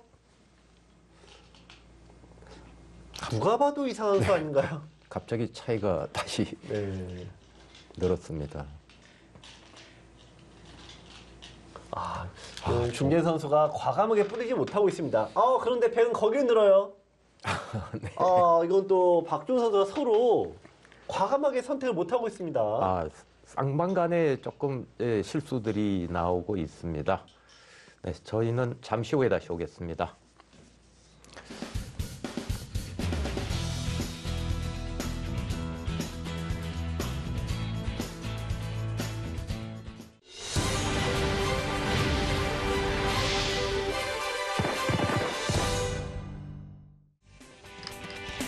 [SPEAKER 2] 누가 봐도 이상한 수 아닌가요?
[SPEAKER 1] 갑자기 차이가 다시
[SPEAKER 2] 네.
[SPEAKER 1] 늘었습니다.
[SPEAKER 2] 중재 선수가 과감하게 뿌리지 못하고 있습니다. 그런데 백은 거기를 늘어요.
[SPEAKER 1] 네.
[SPEAKER 2] 이건 또 박준 선수가 서로 과감하게 선택을 못하고 있습니다.
[SPEAKER 1] 쌍방 간에 조금 실수들이 나오고 있습니다. 네, 저희는 잠시 후에 다시 오겠습니다.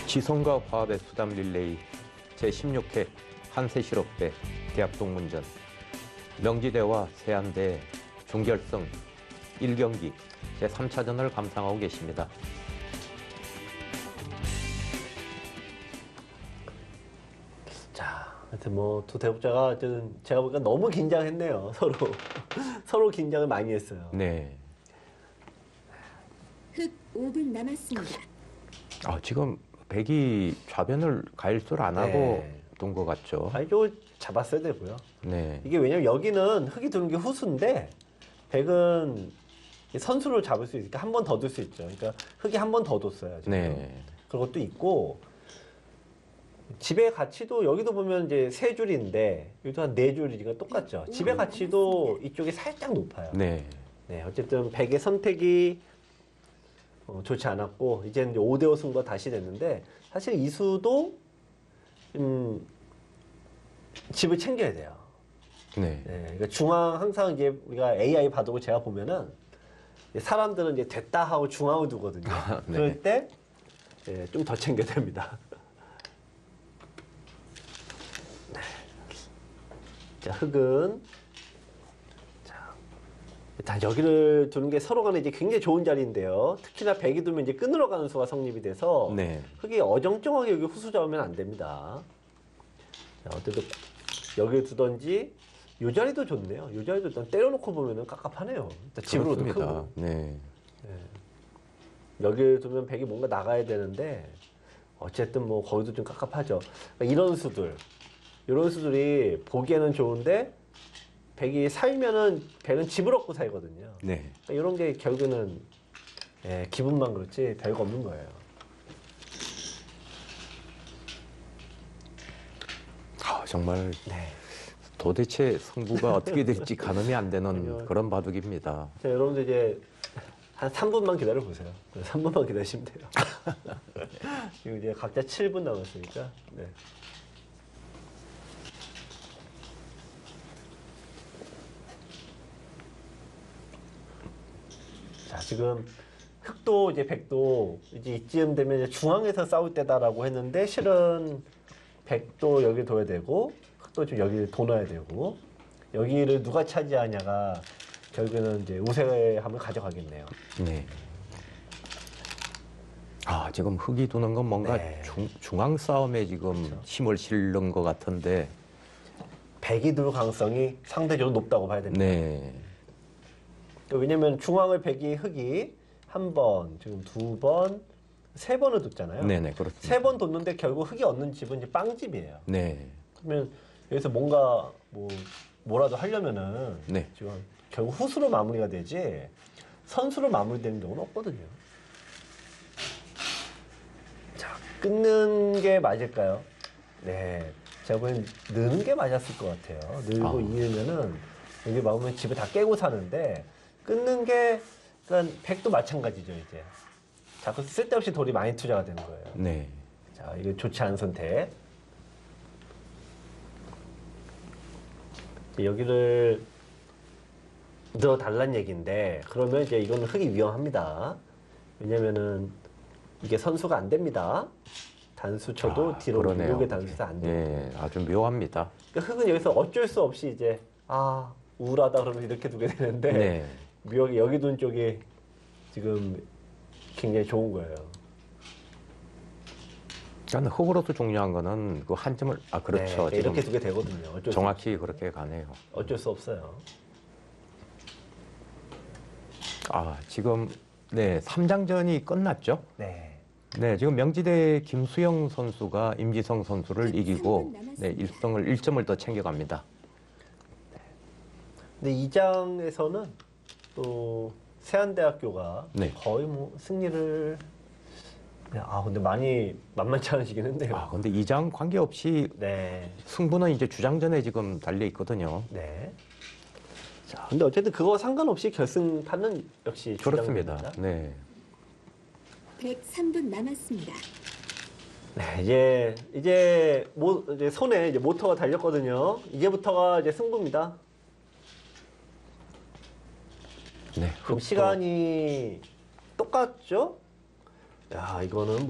[SPEAKER 1] 지성과 화합의 수담 릴레이 제16회 한세실업대 대학동문전 명지대와 세안대 준결승 1경기 제3차전을 감상하고 계십니다.
[SPEAKER 2] 자, 하여튼 뭐 두 대국자가 어쨌든 제가 보니까 너무 긴장했네요. 서로 긴장을 많이 했어요.
[SPEAKER 1] 네.
[SPEAKER 3] 흑 5분 남았습니다.
[SPEAKER 1] 지금 백이 좌변을 가일수를 안 하고 둔 것 같죠.
[SPEAKER 2] 아, 이거 잡았어야 되고요.
[SPEAKER 1] 네.
[SPEAKER 2] 이게 왜냐면 여기는 흙이 두는 게 후수인데 백은 선수를 잡을 수 있으니까 한 번 더 둘 수 있죠. 그러니까 흙이 한 번 더 뒀어요. 지금.
[SPEAKER 1] 네.
[SPEAKER 2] 그런 것도 있고 집의 가치도 여기도 보면 이제 세 줄인데 여기도 한 네 줄이가 똑같죠. 집의 가치도 이쪽이 살짝 높아요.
[SPEAKER 1] 네.
[SPEAKER 2] 네, 어쨌든 백의 선택이 좋지 않았고 이제 5대5 승부가 다시 됐는데 사실 이 수도 집을 챙겨야 돼요.
[SPEAKER 1] 네.
[SPEAKER 2] 네, 그러니까 중앙 항상 이제 우리가 AI 바둑을 제가 보면은 사람들은 이제 됐다 하고 중앙을 두거든요.
[SPEAKER 1] 네.
[SPEAKER 2] 그럴 때 좀 더 챙겨야 됩니다. 네. 자, 흙은 자, 일단 여기를 두는 게 서로 간에 이제 굉장히 좋은 자리인데요. 특히나 백이 두면 이제 끈으로 가는 수가 성립이 돼서
[SPEAKER 1] 네.
[SPEAKER 2] 흙이 어정쩡하게 여기 후수 잡으면 안 됩니다. 자, 어쨌든 여기를 두던지 이 자리도 좋네요. 이 자리도 일단 때려놓고 보면은 깝깝하네요. 일단 집으로도 크고.
[SPEAKER 1] 네.
[SPEAKER 2] 여기를 두면 백이 뭔가 나가야 되는데 어쨌든 뭐 거기도 좀 깝깝하죠. 그러니까 이런 수들, 이런 수들이 보기에는 좋은데 백이 살면은 백은 집을 얻고 살거든요.
[SPEAKER 1] 네.
[SPEAKER 2] 그러니까 이런 게 결국에는 기분만 그렇지 별거 없는 거예요.
[SPEAKER 1] 아, 정말
[SPEAKER 2] 네.
[SPEAKER 1] 도대체 승부가 어떻게 될지 가늠이 안 되는 그런 바둑입니다.
[SPEAKER 2] 자, 여러분들 이제 한 3분만 기다려 보세요. 3분만 기다리시면 돼요. 지금 이제 각자 7분 남았으니까. 네. 자, 지금 흑도 이제 백도 이제 이쯤 되면 이제 중앙에서 싸울 때다라고 했는데 실은 백도 여기 둬야 되고 흑도 지금 여기를 둬놔야 되고 여기를 누가 차지하냐가 결국에는 이제 우세함을 가져가겠네요.
[SPEAKER 1] 네. 아, 지금 흙이 두는 건 뭔가
[SPEAKER 2] 네.
[SPEAKER 1] 중앙 싸움에 지금
[SPEAKER 2] 그렇죠.
[SPEAKER 1] 힘을 실는 것 같은데.
[SPEAKER 2] 백이 둘 가능성이 상대적으로 높다고 봐야 됩니다.
[SPEAKER 1] 네.
[SPEAKER 2] 왜냐면 중앙을 백이 흙이 한 번, 지금 두 번, 세 번을 뒀잖아요.
[SPEAKER 1] 네네, 그렇습니다.
[SPEAKER 2] 세 번 뒀는데 결국 흙이 얻는 집은 이제 빵집이에요.
[SPEAKER 1] 네.
[SPEAKER 2] 그러면 여기서 뭔가 뭐라도 하려면은
[SPEAKER 1] 네.
[SPEAKER 2] 지금 결국 후수로 마무리가 되지 선수로 마무리되는 경우는 없거든요. 자, 끊는 게 맞을까요? 네. 제가 보기엔 느는 게 맞았을 것 같아요. 늘고 이으면은 여기 막으면 집을 다 깨고 사는데 끊는 게 그러니까 백도 마찬가지죠 이제. 자꾸 쓸데없이 돌이 많이 투자가 되는 거예요.
[SPEAKER 1] 네.
[SPEAKER 2] 자, 이거 좋지 않은 선택. 여기를 넣어달란 얘기인데 그러면 이제 이거는 흙이 위험합니다. 왜냐면은 이게 선수가 안 됩니다. 단수 쳐도 뒤로
[SPEAKER 1] 그러네요.
[SPEAKER 2] 이게 단수가 안 돼요.
[SPEAKER 1] 예, 아주 묘합니다.
[SPEAKER 2] 그러니까 흙은 여기서 어쩔 수 없이 이제 우울하다 그러면 이렇게 두게 되는데
[SPEAKER 1] 네.
[SPEAKER 2] 묘하게 여기 둔 쪽이 지금 굉장히 좋은 거예요.
[SPEAKER 1] 그러니까 흙으로서 중요한 거는 그 한 점을 그렇죠.
[SPEAKER 2] 네, 이렇게 두게 되거든요. 어쩔
[SPEAKER 1] 정확히 그렇게 가네요.
[SPEAKER 2] 어쩔 수 없어요.
[SPEAKER 1] 지금 네, 3장전이 끝났죠?
[SPEAKER 2] 네.
[SPEAKER 1] 네, 지금 명지대 김수영 선수가 임지성 선수를 이기고 네, 1승을 1점을 더 챙겨갑니다.
[SPEAKER 2] 근데 2장에서는 또 세안대학교가
[SPEAKER 1] 네.
[SPEAKER 2] 거의 승리를 근데 많이 만만치 않으시긴 했네요.
[SPEAKER 1] 근데 2장 관계없이
[SPEAKER 2] 네.
[SPEAKER 1] 승부는 이제 주장전에 지금 달려 있거든요.
[SPEAKER 2] 네. 자, 근데 어쨌든 그거 상관없이 결승판은 역시
[SPEAKER 1] 그렇습니다.
[SPEAKER 2] 주장전입니다.
[SPEAKER 1] 네.
[SPEAKER 3] 103분 남았습니다.
[SPEAKER 2] 네, 이제 손에 이제 모터가 달렸거든요. 이제부터가 이제 승부입니다.
[SPEAKER 1] 네.
[SPEAKER 2] 그럼 시간이 똑같죠? 야, 이거는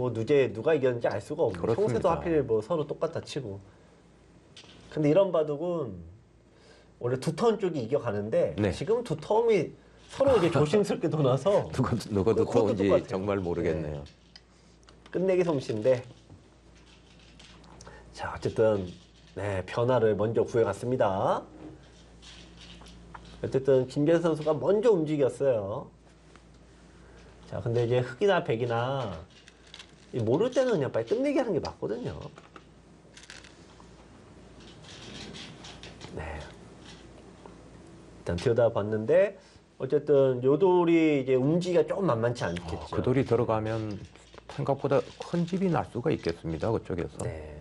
[SPEAKER 2] 누가 이겼는지 알 수가 없네.
[SPEAKER 1] 그렇습니다.
[SPEAKER 2] 평소에도 하필 서로 똑같다 치고. 근데 이런 바둑은 원래 두 턴 쪽이 이겨가는데
[SPEAKER 1] 네.
[SPEAKER 2] 지금 두 턴이 서로 이제 조심스럽게 도나서
[SPEAKER 1] 누가
[SPEAKER 2] 그것도
[SPEAKER 1] 두터운지
[SPEAKER 2] 똑같아요.
[SPEAKER 1] 정말 모르겠네요.
[SPEAKER 2] 끝내기 솜씨인데 자, 어쨌든 변화를 먼저 구해갔습니다. 어쨌든 김재현 선수가 먼저 움직였어요. 자, 근데 이제 흑이나 백이나 모를 때는 그냥 빨리 끝내기 하는 게 맞거든요. 네. 일단 들여다봤는데 어쨌든 요 돌이 이제 움직이기가 조금 만만치 않겠죠.
[SPEAKER 1] 그 돌이 들어가면 생각보다 큰 집이 날 수가 있겠습니다. 그쪽에서.
[SPEAKER 2] 네.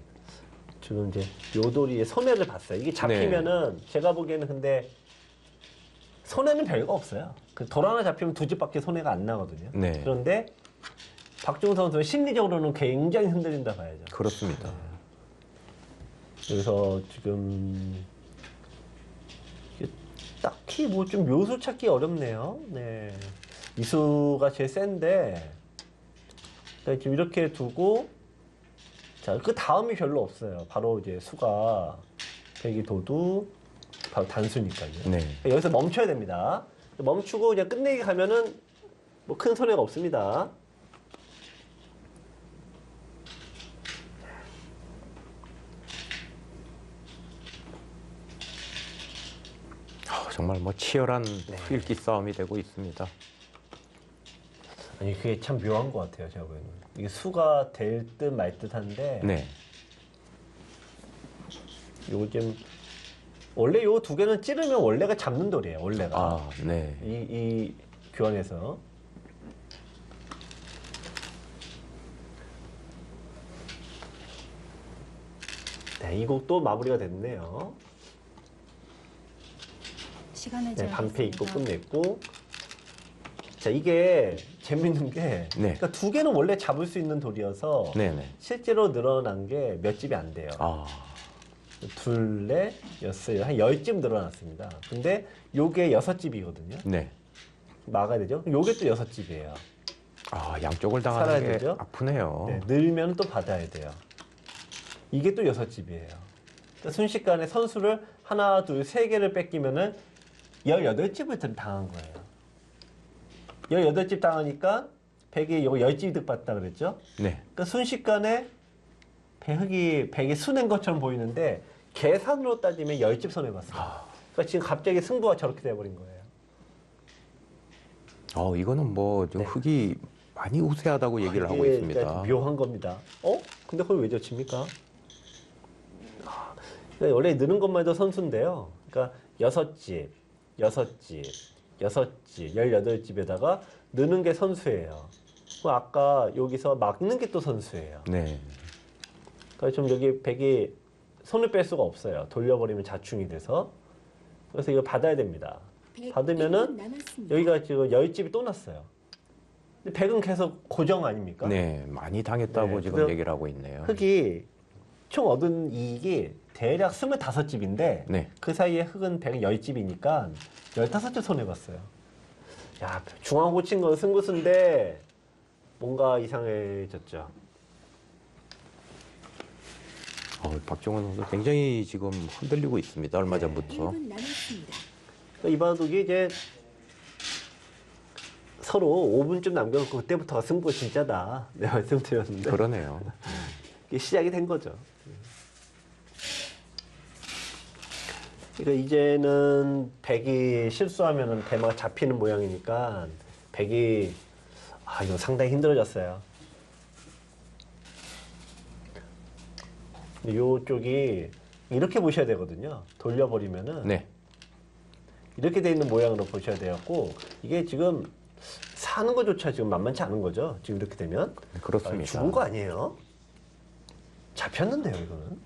[SPEAKER 2] 지금 이제 요 돌이 손해를 봤어요. 이게 잡히면은 제가 보기에는 근데 손해는 별거 없어요. 그 돌 하나 잡히면 두 집밖에 손해가 안 나거든요.
[SPEAKER 1] 네.
[SPEAKER 2] 그런데 박종훈 선수는 심리적으로는 굉장히 흔들린다 봐야죠.
[SPEAKER 1] 그렇습니다.
[SPEAKER 2] 네. 그래서 지금 딱히 뭐 좀 묘수 찾기 어렵네요. 네. 이수가 제일 센데 지금 이렇게 두고 자, 그 다음이 별로 없어요. 바로 이제 수가 백이 도두 바로 단수니까요.
[SPEAKER 1] 네.
[SPEAKER 2] 여기서 멈춰야 됩니다. 멈추고 그냥 끝내기 가면은 뭐 큰 손해가 없습니다.
[SPEAKER 1] 정말 뭐 치열한 필기 싸움이 되고 있습니다.
[SPEAKER 2] 아니 그게 참 묘한 것 같아요. 제가 보기에는 이게 수가 될 듯 말 듯한데
[SPEAKER 1] 네.
[SPEAKER 2] 요즘 원래 요 두 개는 찌르면 원래가 잡는 돌이에요. 원래가
[SPEAKER 1] 아, 네.
[SPEAKER 2] 이 교환에서 네, 이 곡도 마무리가 됐네요.
[SPEAKER 3] 시간을
[SPEAKER 2] 네, 반패 입고
[SPEAKER 3] 재겠습니다.
[SPEAKER 2] 끝냈고 자 이게 재밌는 게
[SPEAKER 1] 네.
[SPEAKER 2] 그러니까 두 개는 원래 잡을 수 있는 돌이어서
[SPEAKER 1] 네네.
[SPEAKER 2] 실제로 늘어난 게 몇 집이 안 돼요.
[SPEAKER 1] 아,
[SPEAKER 2] 둘, 넷, 여섯, 한 10집 늘어났습니다. 근데 요게 6집이거든요.
[SPEAKER 1] 네.
[SPEAKER 2] 막아야 되죠? 요게 또 6집이에요.
[SPEAKER 1] 아, 양쪽을
[SPEAKER 2] 살아야
[SPEAKER 1] 당하는 게
[SPEAKER 2] 되죠?
[SPEAKER 1] 아프네요.
[SPEAKER 2] 네, 늘면 또 받아야 돼요. 이게 또 6집이에요. 그러니까 순식간에 선수를 하나, 둘, 세 개를 뺏기면은 18집을 당한 거예요. 18집 당하니까 백이 요거 10집 득받다 그랬죠?
[SPEAKER 1] 네.
[SPEAKER 2] 그러니까 순식간에 백이 순한 것처럼 보이는데 계산으로 따지면 10집 손해봤어요. 그러니까 지금 갑자기 승부가 저렇게 돼버린 거예요.
[SPEAKER 1] 이거는 뭐 좀
[SPEAKER 2] 네.
[SPEAKER 1] 흙이 많이 우세하다고 얘기를 하고
[SPEAKER 2] 이게
[SPEAKER 1] 있습니다.
[SPEAKER 2] 그러니까 묘한 겁니다. 근데 그걸 왜 졌습니까? 그러니까 원래 느는 것만 해도 선수인데요. 그러니까 6집, 18집에다가 느는 게 선수예요. 그럼 아까 여기서 막는 게 또 선수예요.
[SPEAKER 1] 네.
[SPEAKER 2] 그러니까 좀 여기 백이 손을 뺄 수가 없어요. 돌려버리면 자충이 돼서. 그래서 이거 받아야 됩니다. 받으면은 여기가 지금 10집이 또 났어요. 근데 백은 계속 고정 아닙니까?
[SPEAKER 1] 네, 많이 당했다고
[SPEAKER 2] 네,
[SPEAKER 1] 지금
[SPEAKER 2] 그래서
[SPEAKER 1] 얘기를 하고 있네요.
[SPEAKER 2] 흑이 총 얻은 이익이 대략 25집인데
[SPEAKER 1] 네.
[SPEAKER 2] 그 사이에 흑은 110집이니까 15집 손해봤어요. 야, 중앙 고친 건 승부수인데 뭔가 이상해졌죠.
[SPEAKER 1] 박종원 선수 굉장히 지금 흔들리고 있습니다. 얼마 전부터.
[SPEAKER 2] 이 바둑이 이제 서로 5분쯤 남겨놓고 그때부터가 승부 진짜다. 내가 말씀드렸는데.
[SPEAKER 1] 그러네요.
[SPEAKER 2] 이게 시작이 된 거죠. 그러니까 이제는 백이 실수하면은 대마가 잡히는 모양이니까 백이 이거 상당히 힘들어졌어요. 요쪽이 이렇게 보셔야 되거든요. 돌려버리면은
[SPEAKER 1] 네.
[SPEAKER 2] 이렇게 돼 있는 모양으로 보셔야 되었고 이게 지금 사는 것조차 지금 만만치 않은 거죠. 지금 이렇게 되면
[SPEAKER 1] 그렇습니다.
[SPEAKER 2] 죽은 거 아니에요? 잡혔는데요, 이거는.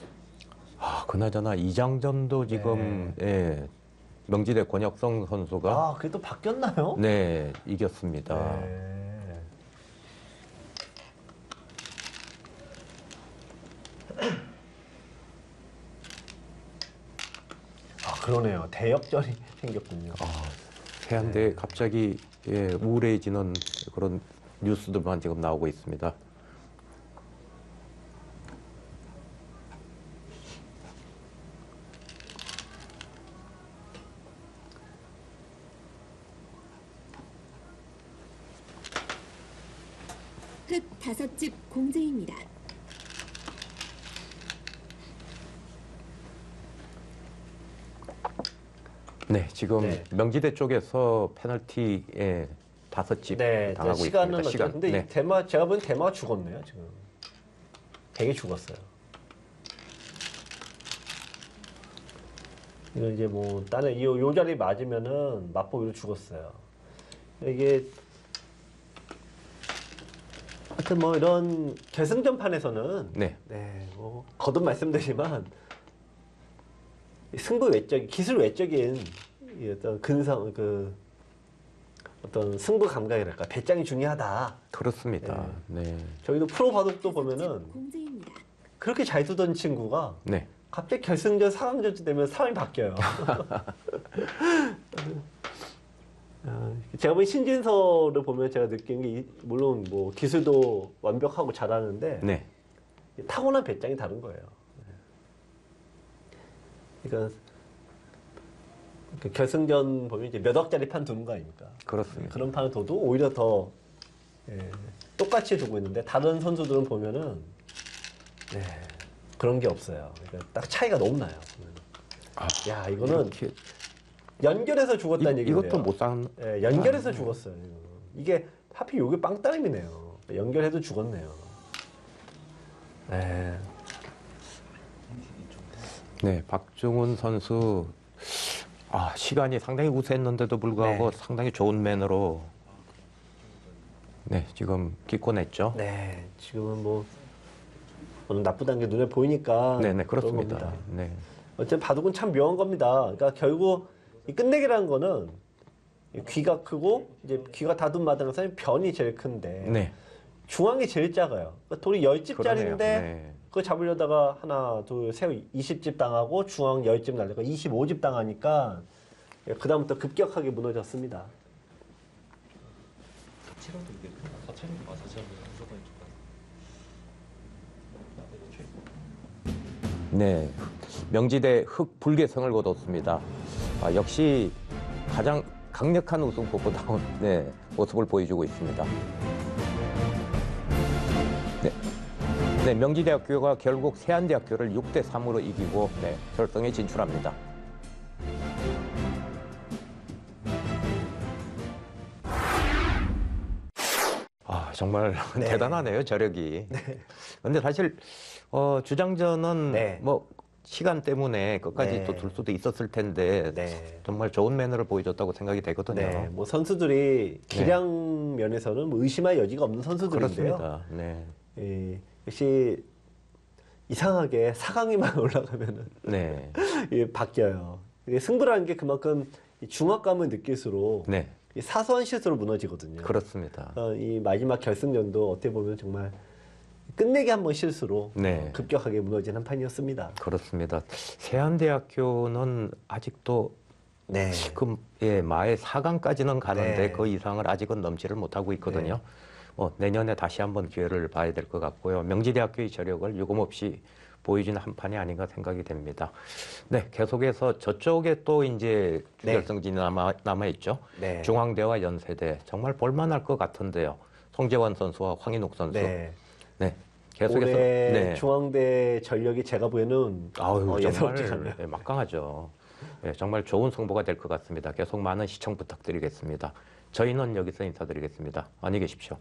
[SPEAKER 1] 그나저나 이장전도 지금 예, 명지대 권혁성 선수가
[SPEAKER 2] 그게 또 바뀌었나요?
[SPEAKER 1] 네, 이겼습니다.
[SPEAKER 2] 네. 그러네요. 대역전이 생겼군요.
[SPEAKER 1] 해안대에 갑자기 우울해지는 그런 뉴스들만 지금 나오고 있습니다.
[SPEAKER 3] 흑 5집 공제입니다.
[SPEAKER 1] 네, 지금
[SPEAKER 2] 네.
[SPEAKER 1] 명지대 쪽에서 페널티에 5집 당하고
[SPEAKER 2] 시간은
[SPEAKER 1] 있습니다. 시간.
[SPEAKER 2] 근데 이 대마 제가 보기엔 대마가 죽었네요, 지금. 되게 죽었어요. 이거 이제 뭐 다른 요 자리 맞으면은 맛보기로 죽었어요. 이게 하여튼 뭐 이런 결승전판에서는
[SPEAKER 1] 네.
[SPEAKER 2] 뭐 거듭 말씀드리지만 승부 외적, 기술 외적인 이 어떤 근성 어떤 승부 감각이랄까 배짱이 중요하다.
[SPEAKER 1] 그렇습니다. 네.
[SPEAKER 2] 저희도 프로 바둑도 보면은
[SPEAKER 3] 공제입니다.
[SPEAKER 2] 그렇게 잘 두던 친구가
[SPEAKER 1] 네.
[SPEAKER 2] 갑자기 결승전 4강전쯤 되면 사람이 바뀌어요. 제가 본 신진서를 보면 제가 느낀 게 물론 뭐 기술도 완벽하고 잘하는데
[SPEAKER 1] 네.
[SPEAKER 2] 타고난 배짱이 다른 거예요. 그러니까 그 결승전 보면 이제 몇 억짜리 판 두는 거 아닙니까?
[SPEAKER 1] 그렇습니다.
[SPEAKER 2] 그런 판을 둬도 오히려 더 똑같이 두고 있는데 다른 선수들은 보면은 그런 게 없어요. 그러니까 딱 차이가 너무 나요. 야 이거는
[SPEAKER 1] 이렇게
[SPEAKER 2] 연결해서 죽었다는 얘기예요.
[SPEAKER 1] 이것도 못 산.
[SPEAKER 2] 연결해서 죽었어요. 이게 하필 요게 빵따름이네요. 연결해도 죽었네요.
[SPEAKER 1] 네, 박중훈 선수 시간이 상당히 우세했는데도 불구하고 상당히 좋은 맨으로 지금 기권했죠.
[SPEAKER 2] 네, 지금은 뭐 오늘 나쁘다는 게 눈에 보이니까
[SPEAKER 1] 네,
[SPEAKER 2] 그런
[SPEAKER 1] 그렇습니다.
[SPEAKER 2] 겁니다.
[SPEAKER 1] 네.
[SPEAKER 2] 어쨌든 바둑은 참 묘한 겁니다. 그러니까 결국 이 끝내기라는 거는 귀가 크고 이제 귀가 닫은 마당에서 변이 제일 큰데 중앙이 제일 작아요. 그러니까 돌이 10집짜리인데 그거 잡으려다가 하나, 둘, 셋, 20집 당하고 중앙 10집 날리고 25집 당하니까 그 다음부터 급격하게 무너졌습니다.
[SPEAKER 1] 네, 명지대 흑불개성을 거뒀습니다. 역시 가장 강력한 우승포보다운 모습을 보여주고 있습니다. 네, 명지대학교가 결국 세안대학교를 6대3으로 이기고 결승에 진출합니다. 정말 대단하네요, 저력이. 그런데 사실 주장전은 뭐 시간 때문에 끝까지 또 둘 수도 있었을 텐데 정말 좋은 매너를 보여줬다고 생각이 되거든요.
[SPEAKER 2] 뭐 선수들이 기량 면에서는 뭐 의심할 여지가 없는 선수들인데요.
[SPEAKER 1] 그렇습니다.
[SPEAKER 2] 역시 이상하게 4강에만 올라가면은 바뀌어요. 승부라는 게 그만큼 중압감을 느낄수록 이 사소한 실수로 무너지거든요.
[SPEAKER 1] 그렇습니다.
[SPEAKER 2] 이 마지막 결승전도 어떻게 보면 정말 끝내기 한번 실수로 급격하게 무너진 한 판이었습니다.
[SPEAKER 1] 그렇습니다. 세안대학교는 아직도 지금 마의 4강까지는 가는데 그 이상을 아직은 넘지를 못하고 있거든요. 내년에 다시 한번 기회를 봐야 될 것 같고요. 명지대학교의 저력을 유감없이 보여주는 한 판이 아닌가 생각이 됩니다. 네, 계속해서 저쪽에 또 이제 주결승진이 남아있죠. 중앙대와 연세대. 정말 볼만할 것 같은데요. 송재환 선수와 황인욱 선수. 계속해서
[SPEAKER 2] 올해 중앙대 전력이 제가 보기에는 예사롭지 않네요.
[SPEAKER 1] 막강하죠. 정말 좋은 승부가 될 것 같습니다. 계속 많은 시청 부탁드리겠습니다. 저희는 여기서 인사드리겠습니다. 안녕히 계십시오.